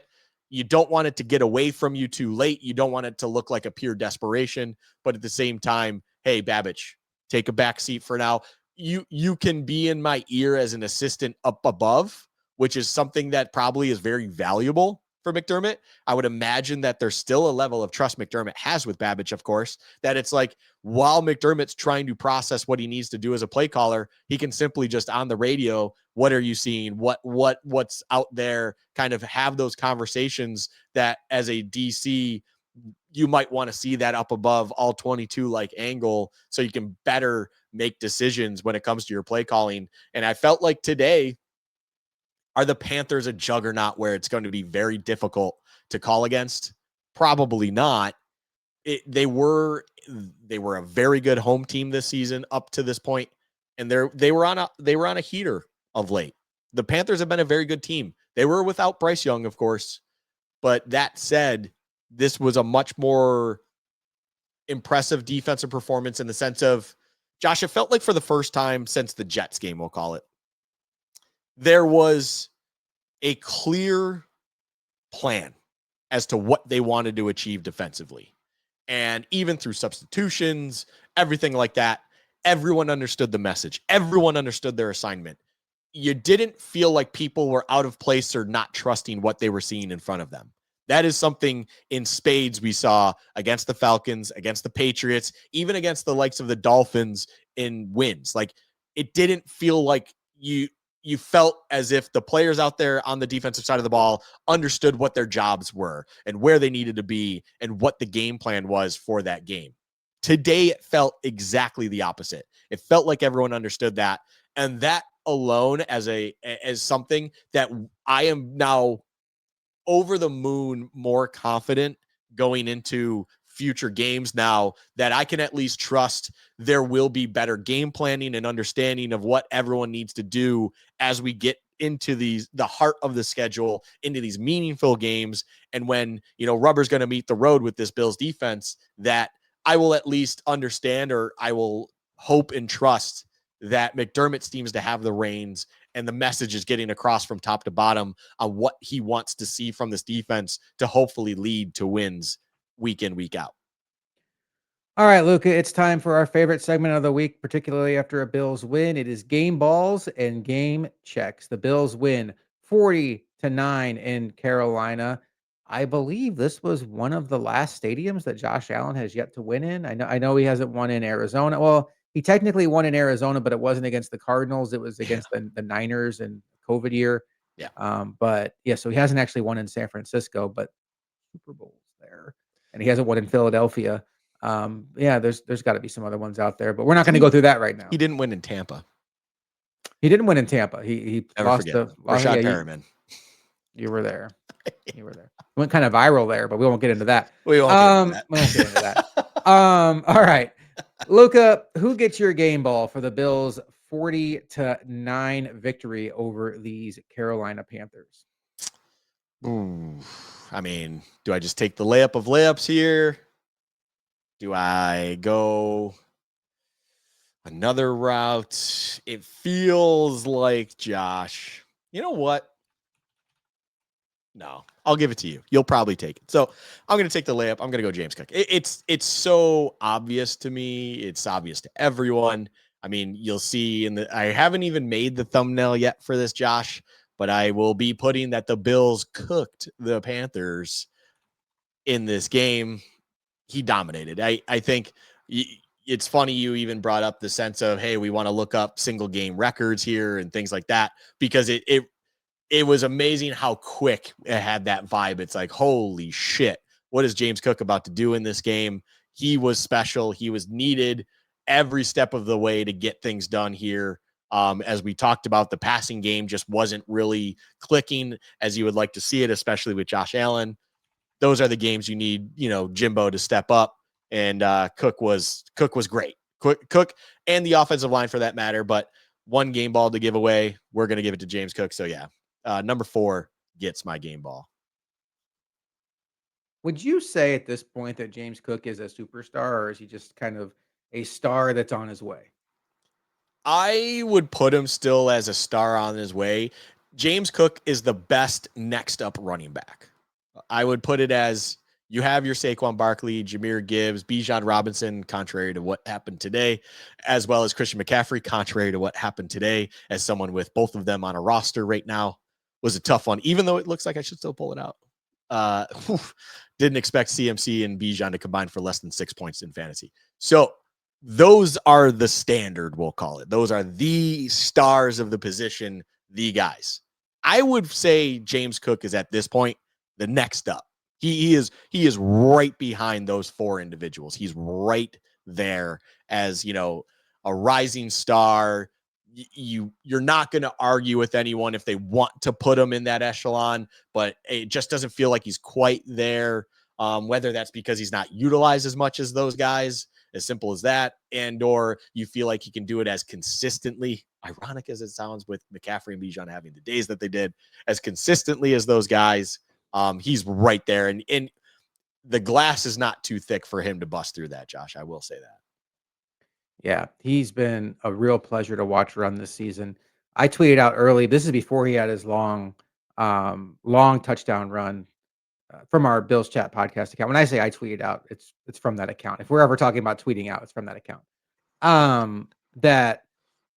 [SPEAKER 2] You don't want it to get away from you too late. You don't want it to look like a pure desperation, but at the same time, hey, Babich, take a back seat for now. You can be in my ear as an assistant up above, which is something that probably is very valuable for McDermott. I would imagine that there's still a level of trust McDermott has with Babich, of course, that it's like, while McDermott's trying to process what he needs to do as a play caller, he can simply just on the radio, what are you seeing? What's out there? Kind of have those conversations that as a DC, you might want to see that up above all 22 like angle, so you can better make decisions when it comes to your play calling. And I felt like today, are the Panthers a juggernaut where it's going to be very difficult to call against? Probably not. They were a very good home team this season up to this point, and they were on a heater of late. The Panthers have been a very good team. They were without Bryce Young, of course, but that said, this was a much more impressive defensive performance in the sense of, Josh, it felt like for the first time since the Jets game, we'll call it, there was a clear plan as to what they wanted to achieve defensively. And even through substitutions, everything like that, everyone understood the message. Everyone understood their assignment. You didn't feel like people were out of place or not trusting what they were seeing in front of them. That is something in spades we saw against the Falcons, against the Patriots, even against the likes of the Dolphins in wins. Like, it didn't feel like you felt as if the players out there on the defensive side of the ball understood what their jobs were and where they needed to be and what the game plan was for that game. Today, it felt exactly the opposite. It felt like everyone understood that. And that alone as something that I am now over the moon more confident going into future games now, that I can at least trust there will be better game planning and understanding of what everyone needs to do as we get into the heart of the schedule, into these meaningful games. And when, rubber's going to meet the road with this Bills defense, that I will at least understand, or I will hope and trust that McDermott seems to have the reins and the message is getting across from top to bottom on what he wants to see from this defense to hopefully lead to wins week in, week out.
[SPEAKER 1] All right, Luka, it's time for our favorite segment of the week, particularly after a Bills win. It is game balls and game checks. The Bills win 40-9 in Carolina. I believe this was one of the last stadiums that Josh Allen has yet to win in. I know he hasn't won in Arizona. Well, he technically won in Arizona, but it wasn't against the Cardinals. It was
[SPEAKER 2] Yeah.
[SPEAKER 1] against the Niners in COVID year.
[SPEAKER 2] Yeah.
[SPEAKER 1] But yeah, so he hasn't actually won in San Francisco, but Super Bowls there, and he hasn't won in Philadelphia. Yeah, there's got to be some other ones out there, but we're not going to go through that right now.
[SPEAKER 2] He didn't win in Tampa.
[SPEAKER 1] He didn't win in Tampa. He
[SPEAKER 2] Never
[SPEAKER 1] lost
[SPEAKER 2] forget
[SPEAKER 1] the
[SPEAKER 2] that.
[SPEAKER 1] lost.
[SPEAKER 2] Rashad
[SPEAKER 1] Yeah,
[SPEAKER 2] Perriman.
[SPEAKER 1] you were there. You were there. Went kind of viral there, but we won't get into that.
[SPEAKER 2] We won't get into that.
[SPEAKER 1] We won't get into that. All right, Luka, who gets your game ball for the Bills' 40-9 victory over these Carolina Panthers?
[SPEAKER 2] Ooh, I mean, do I just take the layup of layups here? Do I go another route? It feels like Josh. You know what? No, I'll give it to you. You'll probably take it. So I'm going to take the layup. I'm going to go James Cook. It's so obvious to me. It's obvious to everyone. I mean, you'll see I haven't even made the thumbnail yet for this, Josh, but I will be putting that the Bills cooked the Panthers in this game. He dominated. I think it's funny you even brought up the sense of, hey, we want to look up single game records here and things like that, because it was amazing how quick it had that vibe. It's like, holy shit, what is James Cook about to do in this game? He was special. He was needed every step of the way to get things done here. As we talked about, the passing game just wasn't really clicking as you would like to see it, especially with Josh Allen. Those are the games you need, Jimbo to step up. And Cook was great. Cook and the offensive line for that matter. But one game ball to give away, we're going to give it to James Cook. So yeah, number 4 gets my game ball.
[SPEAKER 1] Would you say at this point that James Cook is a superstar, or is he just kind of a star that's on his way?
[SPEAKER 2] I would put him still as a star on his way. James Cook is the best next up running back. I would put it as you have your Saquon Barkley, Jahmyr Gibbs, Bijan Robinson, contrary to what happened today, as well as Christian McCaffrey, contrary to what happened today, as someone with both of them on a roster right now. Was a tough one, even though it looks like I should still pull it out. Didn't expect CMC and Bijan to combine for less than 6 points in fantasy. So those are the standard, we'll call it. Those are the stars of the position, the guys. I would say James Cook is at this point the next up. He is right behind those 4 individuals. He's right there as, a rising star. You're not going to argue with anyone if they want to put him in that echelon, but it just doesn't feel like he's quite there. Whether that's because he's not utilized as much as those guys, as simple as that, and or you feel like he can do it as consistently, ironic as it sounds with McCaffrey and Bijan having the days that they did, as consistently as those guys. He's right there, and the glass is not too thick for him to bust through that, Josh. I will say that.
[SPEAKER 1] Yeah, he's been a real pleasure to watch run this season. I tweeted out early. This is before he had his long touchdown run from our Bills Chat podcast account. When I say I tweeted out, it's from that account. If we're ever talking about tweeting out, it's from that account. That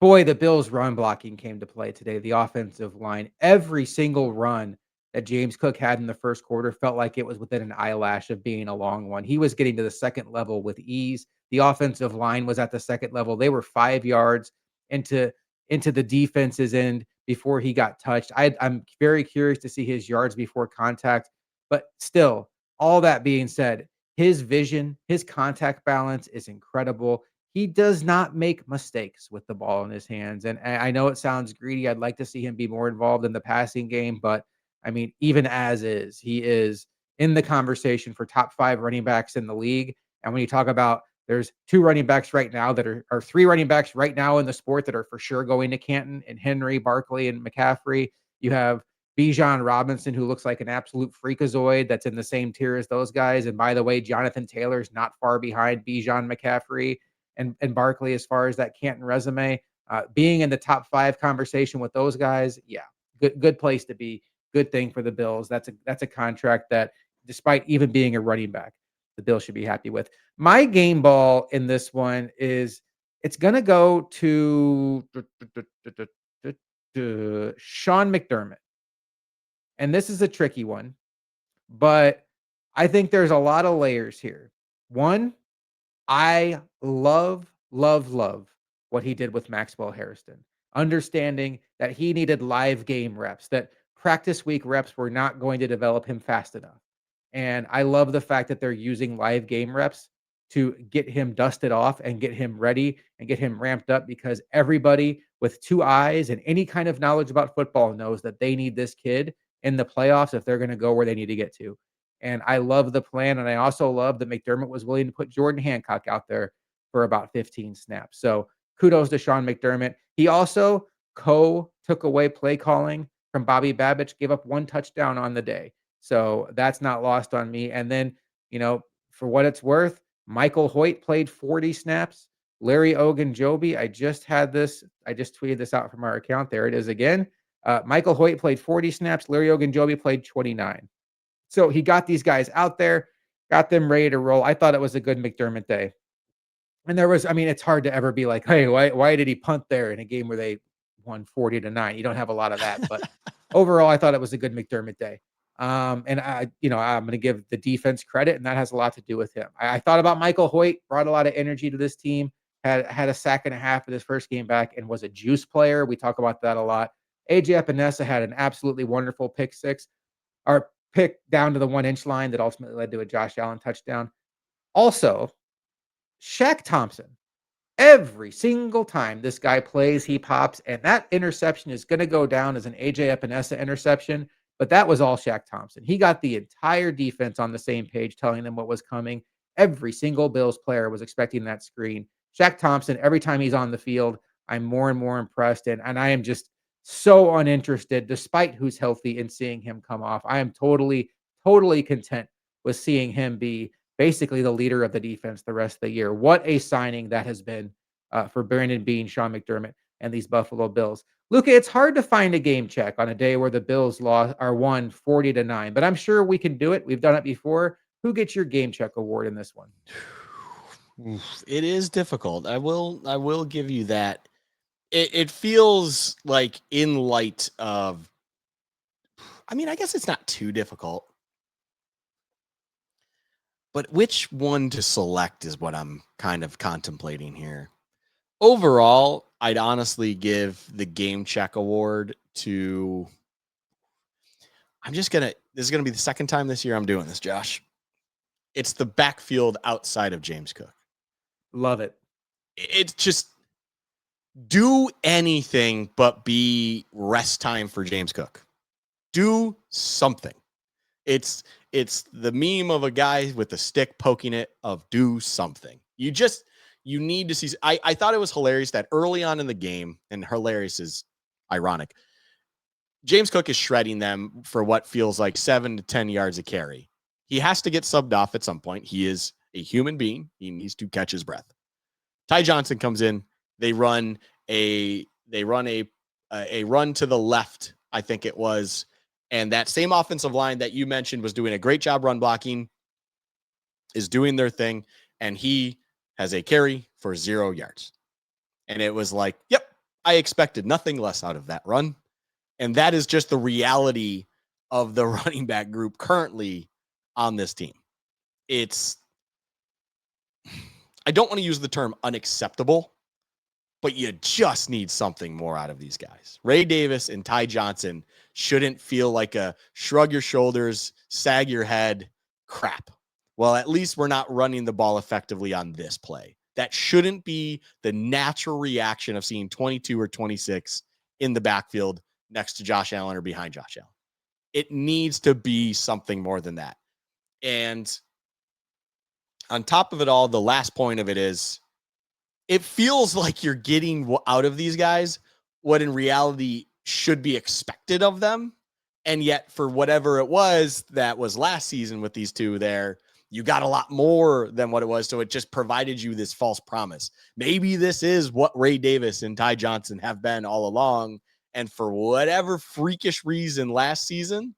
[SPEAKER 1] boy, the Bills run blocking came to play today. The offensive line, every single run that James Cook had in the first quarter felt like it was within an eyelash of being a long one. He was getting to the second level with ease. The offensive line was at the second level. They were 5 yards into the defense's end before he got touched. I'm very curious to see his yards before contact, but still, all that being said, his vision, his contact balance is incredible. He does not make mistakes with the ball in his hands. And I know it sounds greedy. I'd like to see him be more involved in the passing game, but I mean, even as is, he is in the conversation for top 5 running backs in the league. And when you talk about There's 2 running backs right now that are 3 running backs right now in the sport that are for sure going to Canton, and Henry, Barkley, and McCaffrey. You have Bijan Robinson, who looks like an absolute freakazoid that's in the same tier as those guys. And by the way, Jonathan Taylor's not far behind Bijan, McCaffrey, and Barkley as far as that Canton resume. Being in the top 5 conversation with those guys, yeah, good place to be. Good thing for the Bills. That's a contract that, despite even being a running back, the Bills should be happy with. My game ball in this one is it's gonna go to Sean McDermott. And this is a tricky one, but I think there's a lot of layers here. One, I love what he did with Maxwell Harrison, understanding that he needed live game reps, that practice week reps were not going to develop him fast enough. And I love the fact that they're using live game reps to get him dusted off and get him ready and get him ramped up, because everybody with 2 eyes and any kind of knowledge about football knows that they need this kid in the playoffs if they're going to go where they need to get to. And I love the plan. And I also love that McDermott was willing to put Jordan Hancock out there for about 15 snaps. So kudos to Sean McDermott. He also took away play calling from Bobby Babich, gave up 1 touchdown on the day. So that's not lost on me. And then, for what it's worth, Michael Hoyt played 40 snaps. Larry Ogunjobi, I just tweeted this out from our account. There it is again. Michael Hoyt played 40 snaps. Larry Ogunjobi played 29. So he got these guys out there, got them ready to roll. I thought it was a good McDermott day. And it's hard to ever be like, hey, why did he punt there in a game where they won 40-9? You don't have a lot of that. But overall, I thought it was a good McDermott day. And I'm going to give the defense credit, and that has a lot to do with him. I thought about Michael Hoyt, brought a lot of energy to this team, had a sack and a half in his first game back, and was a juice player. We talk about that a lot. AJ Epinesa had an absolutely wonderful pick six, or pick down to the 1-inch line that ultimately led to a Josh Allen touchdown. Also, Shaq Thompson. Every single time this guy plays, he pops, and that interception is going to go down as an AJ Epinesa interception. But that was all Shaq Thompson. He got the entire defense on the same page, telling them what was coming. Every single Bills player was expecting that screen. Shaq Thompson, every time he's on the field, I'm more and more impressed. And I am just so uninterested, despite who's healthy, in seeing him come off. I am totally content with seeing him be basically the leader of the defense the rest of the year. What a signing that has been for Brandon Beane, Sean McDermott, and these Buffalo Bills. Luka, it's hard to find a game check on a day where the Bills won 40-9, but I'm sure we can do it. We've done it before. Who gets your game check award in this one?
[SPEAKER 2] It is difficult. I will give you that. It feels like, in light of, I guess it's not too difficult, but which one to select is what I'm kind of contemplating here. Overall, I'd honestly give the game check award to, this is going to be the second time this year I'm doing this, Josh. It's the backfield outside of James Cook.
[SPEAKER 1] Love it.
[SPEAKER 2] It's just, do anything but be rest time for James Cook. Do something. It's the meme of a guy with a stick poking it, of do something. You need to see. I thought it was hilarious that early on in the game, and hilarious is ironic, James Cook is shredding them for what feels like 7 to 10 yards a carry. He has to get subbed off at some point. He is a human being. He needs to catch his breath. Ty Johnson comes in. They run a run to the left, I think it was. And that same offensive line that you mentioned was doing a great job run blocking, is doing their thing. And he has a carry for 0 yards. And it was like, yep, I expected nothing less out of that run. And that is just the reality of the running back group currently on this team. I don't want to use the term unacceptable, but you just need something more out of these guys. Ray Davis and Ty Johnson shouldn't feel like a shrug your shoulders, sag your head crap. Well, at least we're not running the ball effectively on this play. That shouldn't be the natural reaction of seeing 22 or 26 in the backfield next to Josh Allen or behind Josh Allen. It needs to be something more than that. And on top of it all, the last point of it is it feels like you're getting out of these guys what in reality should be expected of them. And yet, for whatever it was that was last season with these two there, you got a lot more than what it was. So it just provided you this false promise. Maybe this is what Ray Davis and Ty Johnson have been all along. And for whatever freakish reason last season,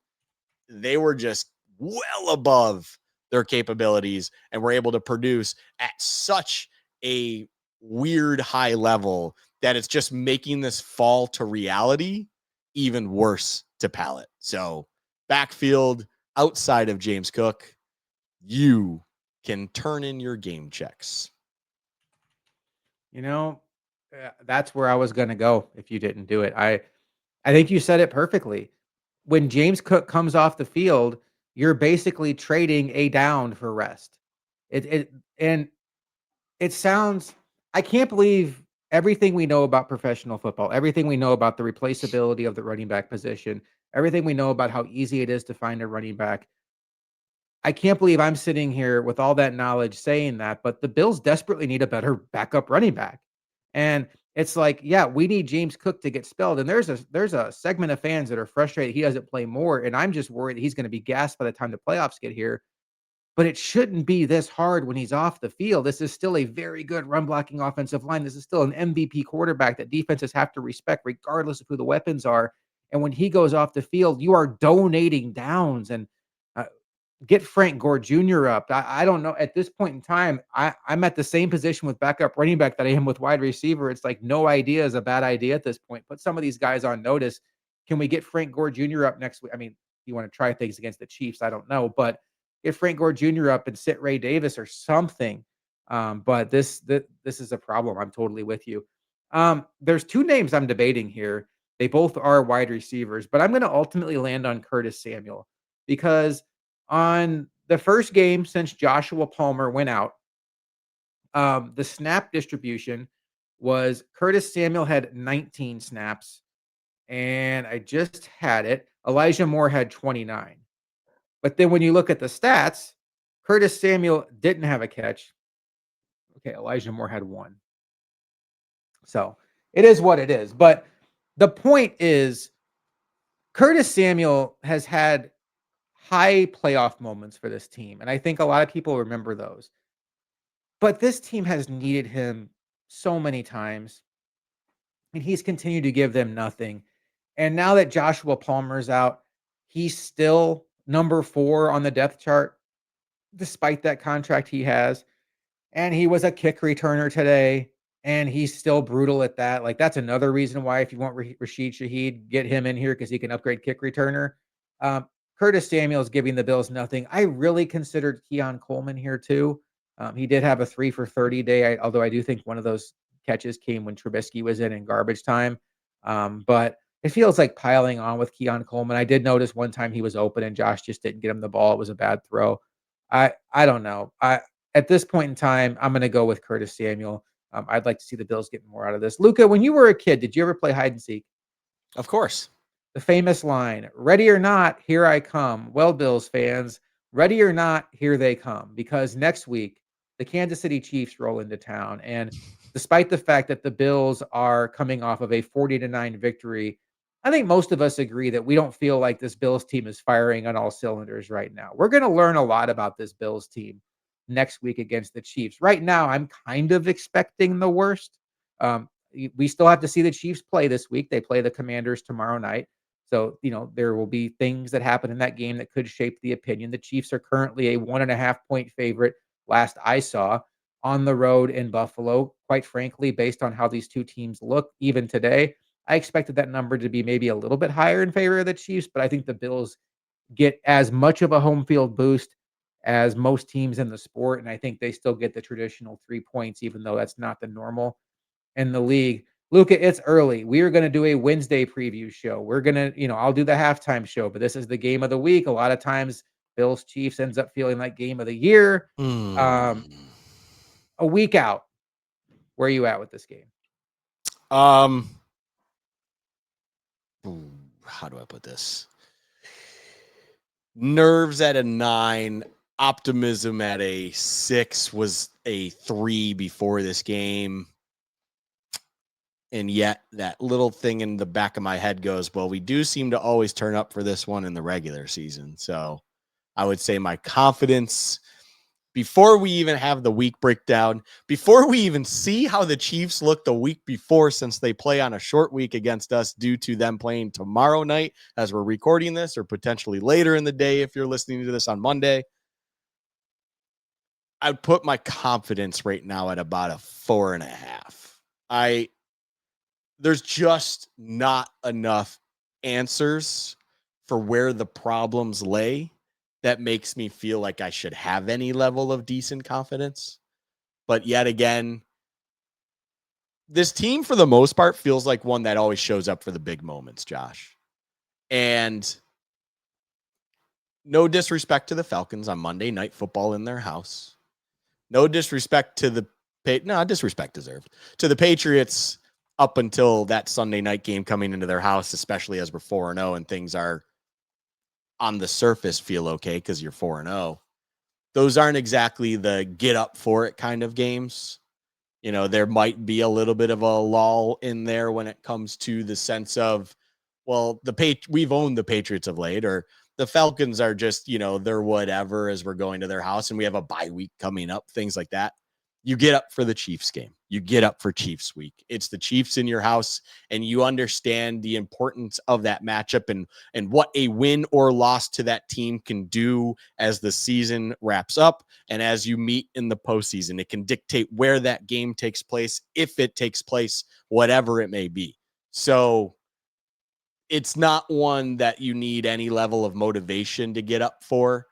[SPEAKER 2] they were just well above their capabilities and were able to produce at such a weird high level that it's just making this fall to reality even worse to palate. So backfield outside of James Cook, you can turn in your game checks.
[SPEAKER 1] You know, that's where I was going to go if you didn't do it. I think you said it perfectly. When James Cook comes off the field, you're basically trading a down for rest. And it sounds I can't believe everything we know about professional football, everything we know about the replaceability of the running back position, everything we know about how easy it is to find a running back. I can't believe I'm sitting here with all that knowledge saying that, but the Bills desperately need a better backup running back. And it's like, yeah, we need James Cook to get spelled. And there's a segment of fans that are frustrated he doesn't play more. And I'm just worried he's going to be gassed by the time the playoffs get here. But it shouldn't be this hard when he's off the field. This is still a very good run blocking offensive line. This is still an MVP quarterback that defenses have to respect regardless of who the weapons are. And when he goes off the field, you are donating downs and uh, get Frank Gore Jr. up. I don't know. At this point in time, I'm at the same position with backup running back that I am with wide receiver. It's like no idea is a bad idea at this point. Put some of these guys on notice. Can we get Frank Gore Jr. up next week? I mean, you want to try things against the Chiefs? I don't know, but get Frank Gore Jr. up and sit Ray Davis or something. But this is a problem. I'm totally with you. There's two names I'm debating here. They both are wide receivers, but I'm going to ultimately land on Curtis Samuel because on the first game since Joshua Palmer went out, the snap distribution was Curtis Samuel had 19 snaps, and I just had it. Elijah Moore had 29. But then when you look at the stats, Curtis Samuel didn't have a catch. Okay, Elijah Moore had one. So it is what it is. But the point is, Curtis Samuel has had high playoff moments for this team. And I think a lot of people remember those. But this team has needed him so many times, and he's continued to give them nothing. And now that Joshua Palmer's out, he's still number 4 on the depth chart, despite that contract he has. And he was a kick returner today, and he's still brutal at that. Like, that's another reason why if you want Rashid Shaheed, get him in here because he can upgrade kick returner. Curtis Samuel's giving the Bills nothing. I really considered Keon Coleman here too. He did have a 3 for 30 day, although I do think one of those catches came when Trubisky was in garbage time. But it feels like piling on with Keon Coleman. I did notice one time he was open and Josh just didn't get him the ball. It was a bad throw. I don't know. At this point in time, I'm going to go with Curtis Samuel. I'd like to see the Bills get more out of this. Luka, when you were a kid, did you ever play hide and seek?
[SPEAKER 2] Of course.
[SPEAKER 1] The famous line, ready or not, here I come. Well, Bills fans, ready or not, here they come. Because next week, the Kansas City Chiefs roll into town. And despite the fact that the Bills are coming off of a 40-9 victory, I think most of us agree that we don't feel like this Bills team is firing on all cylinders right now. We're going to learn a lot about this Bills team next week against the Chiefs. Right now, I'm kind of expecting the worst. We still have to see the Chiefs play this week. They play the Commanders tomorrow night. So, there will be things that happen in that game that could shape the opinion. The Chiefs are currently a 1.5 point favorite, last I saw, on the road in Buffalo. Quite frankly, based on how these two teams look, even today, I expected that number to be maybe a little bit higher in favor of the Chiefs, but I think the Bills get as much of a home field boost as most teams in the sport. And I think they still get the traditional 3 points, even though that's not the normal in the league. Luka, it's early. We are going to do a Wednesday preview show. We're going to, I'll do the halftime show, but this is the game of the week. A lot of times, Bills Chiefs ends up feeling like game of the year. Um, a week out, where are you at with this game?
[SPEAKER 2] How do I put this? Nerves at a 9. Optimism at a 6 was a 3 before this game. And yet that little thing in the back of my head goes, well, we do seem to always turn up for this one in the regular season. So I would say my confidence before we even have the week breakdown, before we even see how the Chiefs look the week before, since they play on a short week against us due to them playing tomorrow night as we're recording this, or potentially later in the day if you're listening to this on Monday, I'd put my confidence right now at about a 4.5. There's just not enough answers for where the problems lay that makes me feel like I should have any level of decent confidence. But yet again, this team for the most part feels like one that always shows up for the big moments, Josh. And no disrespect to the Falcons on Monday Night Football in their house. No disrespect to the disrespect deserved to the Patriots up until that Sunday night game coming into their house, especially as we're 4-0 and things are on the surface feel okay because you're 4-0. Those aren't exactly the get up for it kind of games. You know, there might be a little bit of a lull in there when it comes to the sense of, well, we've owned the Patriots of late, or the Falcons are just, they're whatever as we're going to their house and we have a bye week coming up, things like that. You get up for the Chiefs game. You get up for Chiefs week. It's the Chiefs in your house, and you understand the importance of that matchup and what a win or loss to that team can do as the season wraps up. And as you meet in the postseason, it can dictate where that game takes place, if it takes place, whatever it may be. So it's not one that you need any level of motivation to get up for.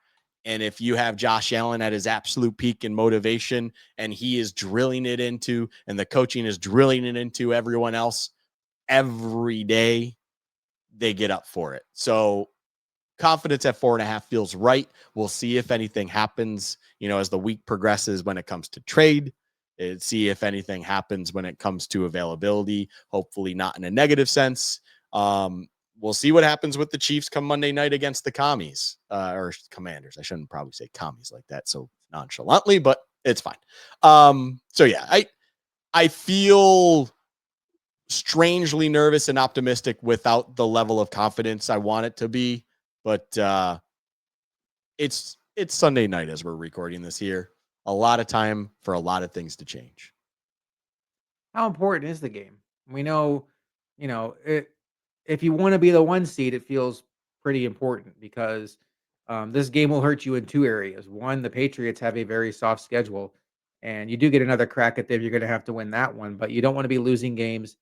[SPEAKER 2] And if you have Josh Allen at his absolute peak in motivation and he is drilling it into, and the coaching is drilling it into everyone else every day, they get up for it. So confidence at 4.5 feels right. We'll see if anything happens, as the week progresses when it comes to trade. See if anything happens when it comes to availability. Hopefully not in a negative sense. We'll see what happens with the Chiefs come Monday night against the Commies, or Commanders. I shouldn't probably say Commies like that so nonchalantly, but it's fine. So yeah, I feel strangely nervous and optimistic without the level of confidence I want it to be. But it's Sunday night as we're recording this here. A lot of time for a lot of things to change.
[SPEAKER 1] How important is the game? We know, if you want to be the one seed, it feels pretty important because this game will hurt you in two areas. One, the Patriots have a very soft schedule, and you do get another crack at them. You're going to have to win that one, but you don't want to be losing games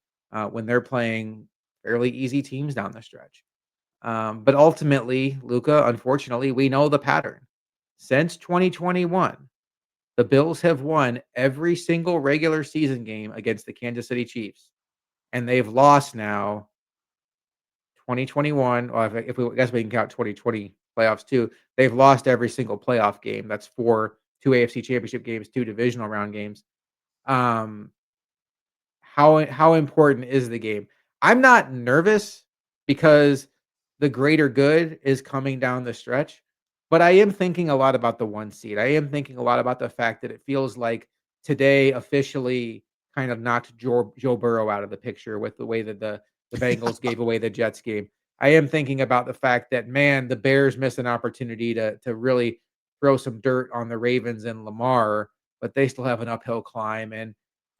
[SPEAKER 1] when they're playing fairly easy teams down the stretch. But ultimately, Luka, unfortunately, we know the pattern. Since 2021, the Bills have won every single regular season game against the Kansas City Chiefs, and they've lost now 2021, or if we I guess we can count 2020 playoffs too. They've lost every single playoff game. That's 4, 2 AFC championship games, 2 divisional round games. Um, how important is the game? I'm not nervous because the greater good is coming down the stretch, but I am thinking a lot about the 1 seed. I am thinking a lot about the fact that it feels like today officially kind of knocked Joe Burrow out of the picture with the way that the Bengals gave away the Jets game. I am thinking about the fact that, man, the Bears missed an opportunity to really throw some dirt on the Ravens and Lamar, but they still have an uphill climb, and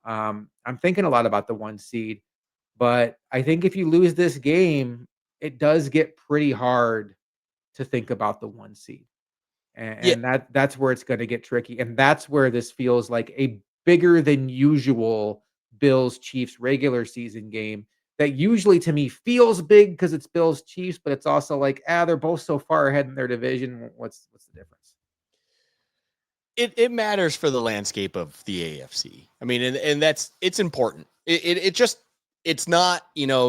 [SPEAKER 1] I'm thinking a lot about the 1 seed, but I think if you lose this game, it does get pretty hard to think about the 1 seed,
[SPEAKER 2] Yeah,
[SPEAKER 1] and that's where it's gonna get tricky, and that's where this feels like a bigger than usual Bills-Chiefs regular season game that usually to me feels big because it's Bills-Chiefs, but it's also like, they're both so far ahead in their division. What's the difference?
[SPEAKER 2] it matters for the landscape of the AFC. I mean, and it's important. It just it's not,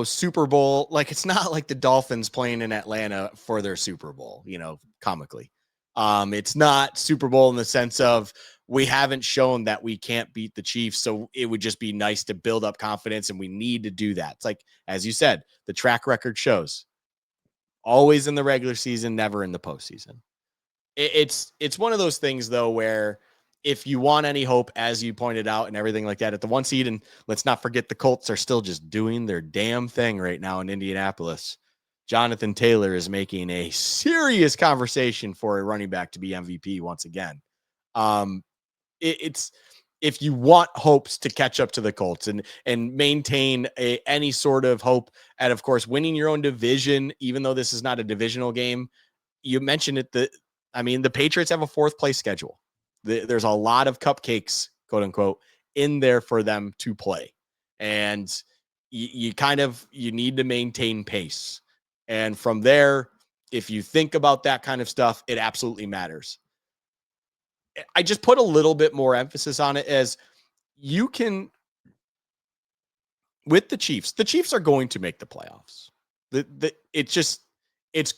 [SPEAKER 2] Super Bowl, like it's not like the Dolphins playing in Atlanta for their Super Bowl, comically. It's not Super Bowl in the sense of we haven't shown that we can't beat the Chiefs, so it would just be nice to build up confidence and we need to do that. It's like, as you said, the track record shows always in the regular season, never in the postseason. It's one of those things though where if you want any hope, as you pointed out, and everything like that at the 1 seed, and let's not forget the Colts are still just doing their damn thing right now in Indianapolis. Jonathan Taylor is making a serious conversation for a running back to be MVP once again. Um, it's if you want hopes to catch up to the Colts and maintain any sort of hope at, of course, winning your own division, even though this is not a divisional game. You mentioned it. The Patriots have a fourth place schedule. There's a lot of cupcakes, quote unquote, in there for them to play, and you need to maintain pace. And from there, if you think about that kind of stuff, it absolutely matters. I just put a little bit more emphasis on it as you can with the Chiefs. The Chiefs are going to make the playoffs. It's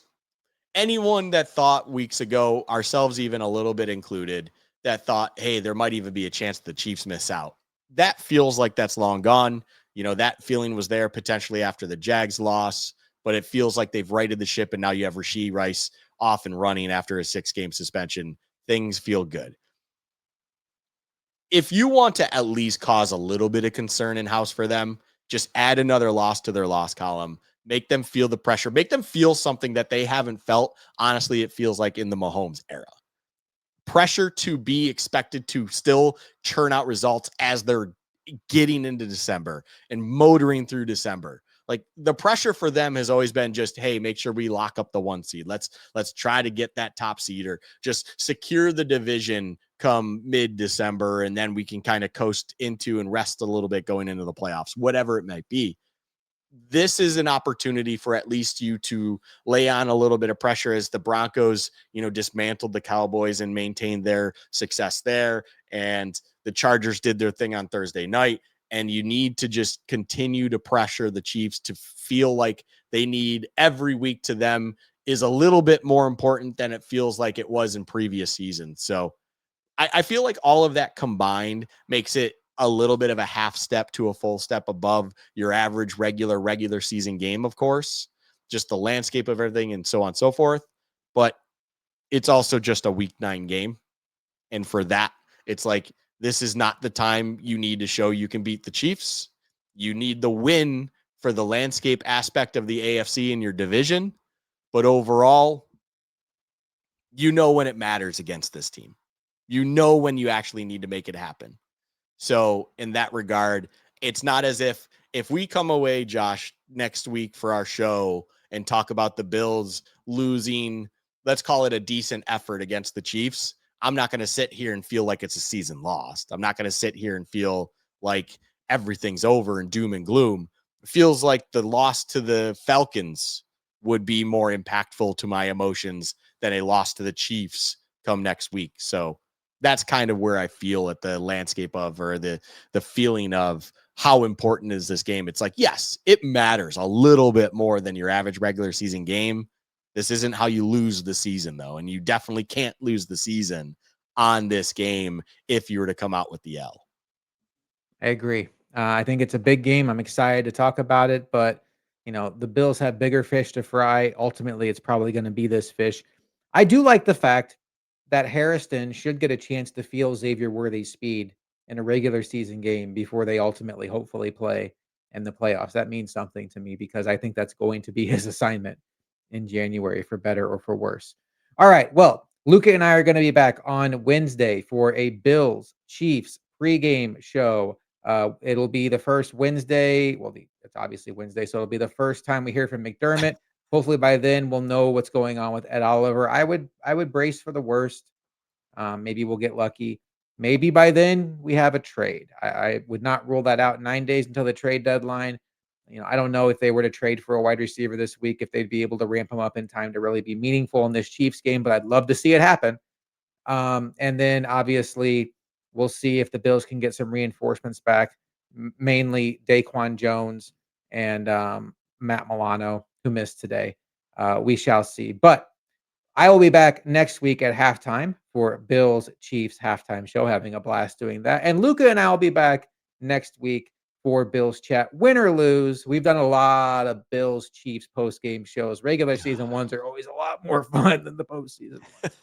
[SPEAKER 2] anyone that thought weeks ago, ourselves even a little bit included, that thought, hey, there might even be a chance the Chiefs miss out. That feels like that's long gone. That feeling was there potentially after the Jags loss, but it feels like they've righted the ship, and now you have Rashee Rice off and running after a 6-game suspension. Things feel good. If you want to at least cause a little bit of concern in house for them, just add another loss to their loss column. Make them feel the pressure. Make them feel something that they haven't felt. Honestly, it feels like in the Mahomes era. Pressure to be expected to still churn out results as they're getting into December and motoring through December. Like the pressure for them has always been just, hey, make sure we lock up the 1 seed. Let's try to get that top seed or just secure the division come mid-December, and then we can kind of coast into and rest a little bit going into the playoffs, whatever it might be. This is an opportunity for at least you to lay on a little bit of pressure as the Broncos, dismantled the Cowboys and maintained their success there. And the Chargers did their thing on Thursday night. And you need to just continue to pressure the Chiefs to feel like they need every week to them is a little bit more important than it feels like it was in previous seasons. So I feel like all of that combined makes it a little bit of a half step to a full step above your average regular season game, of course, just the landscape of everything and so on and so forth. But it's also just a week 9 game. And for that, it's like, this is not the time you need to show you can beat the Chiefs. You need the win for the landscape aspect of the AFC in your division. But overall, when it matters against this team. When you actually need to make it happen. So in that regard, it's not as if we come away, Josh, next week for our show and talk about the Bills losing, let's call it a decent effort against the Chiefs. I'm not going to sit here and feel like it's a season lost. I'm not going to sit here and feel like everything's over and doom and gloom. It feels like the loss to the Falcons would be more impactful to my emotions than a loss to the Chiefs come next week. So that's kind of where I feel at the landscape of, or the feeling of how important is this game. It's like, yes, it matters a little bit more than your average regular season game. This isn't how you lose the season though. And you definitely can't lose the season on this game if you were to come out with the L.
[SPEAKER 1] I agree. I think it's a big game. I'm excited to talk about it, but the Bills have bigger fish to fry. Ultimately, it's probably going to be this fish. I do like the fact that Harrison should get a chance to feel Xavier Worthy's speed in a regular season game before they ultimately, hopefully, play in the playoffs. That means something to me because I think that's going to be his assignment in January, for better or for worse. All right. Well, Luka and I are going to be back on Wednesday for a Bills Chiefs pregame show. It'll be the first Wednesday. Well, it's obviously Wednesday, so it'll be the first time we hear from McDermott. Hopefully by then we'll know what's going on with Ed Oliver. I would brace for the worst. Maybe we'll get lucky. Maybe by then we have a trade. I would not rule that out. 9 days until the trade deadline. I don't know if they were to trade for a wide receiver this week, if they'd be able to ramp him up in time to really be meaningful in this Chiefs game, but I'd love to see it happen. And then obviously we'll see if the Bills can get some reinforcements back, mainly Daquan Jones and Matt Milano, who missed today. We shall see. But I will be back next week at halftime for Bills Chiefs halftime show, having a blast doing that. And Luka and I will be back next week for Bills chat. Win or lose, we've done a lot of Bills Chiefs post game shows. Regular season ones are always a lot more fun than the postseason ones.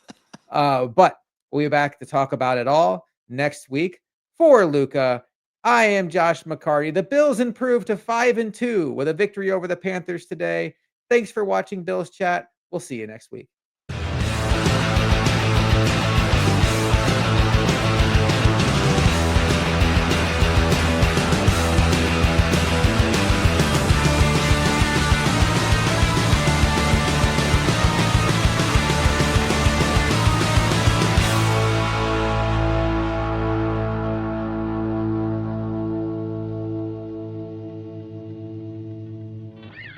[SPEAKER 1] But we'll be back to talk about it all next week. For Luca, I am Josh McCarty. The Bills improved to 5-2 with a victory over the Panthers today. Thanks for watching Bills Chat. We'll see you next week.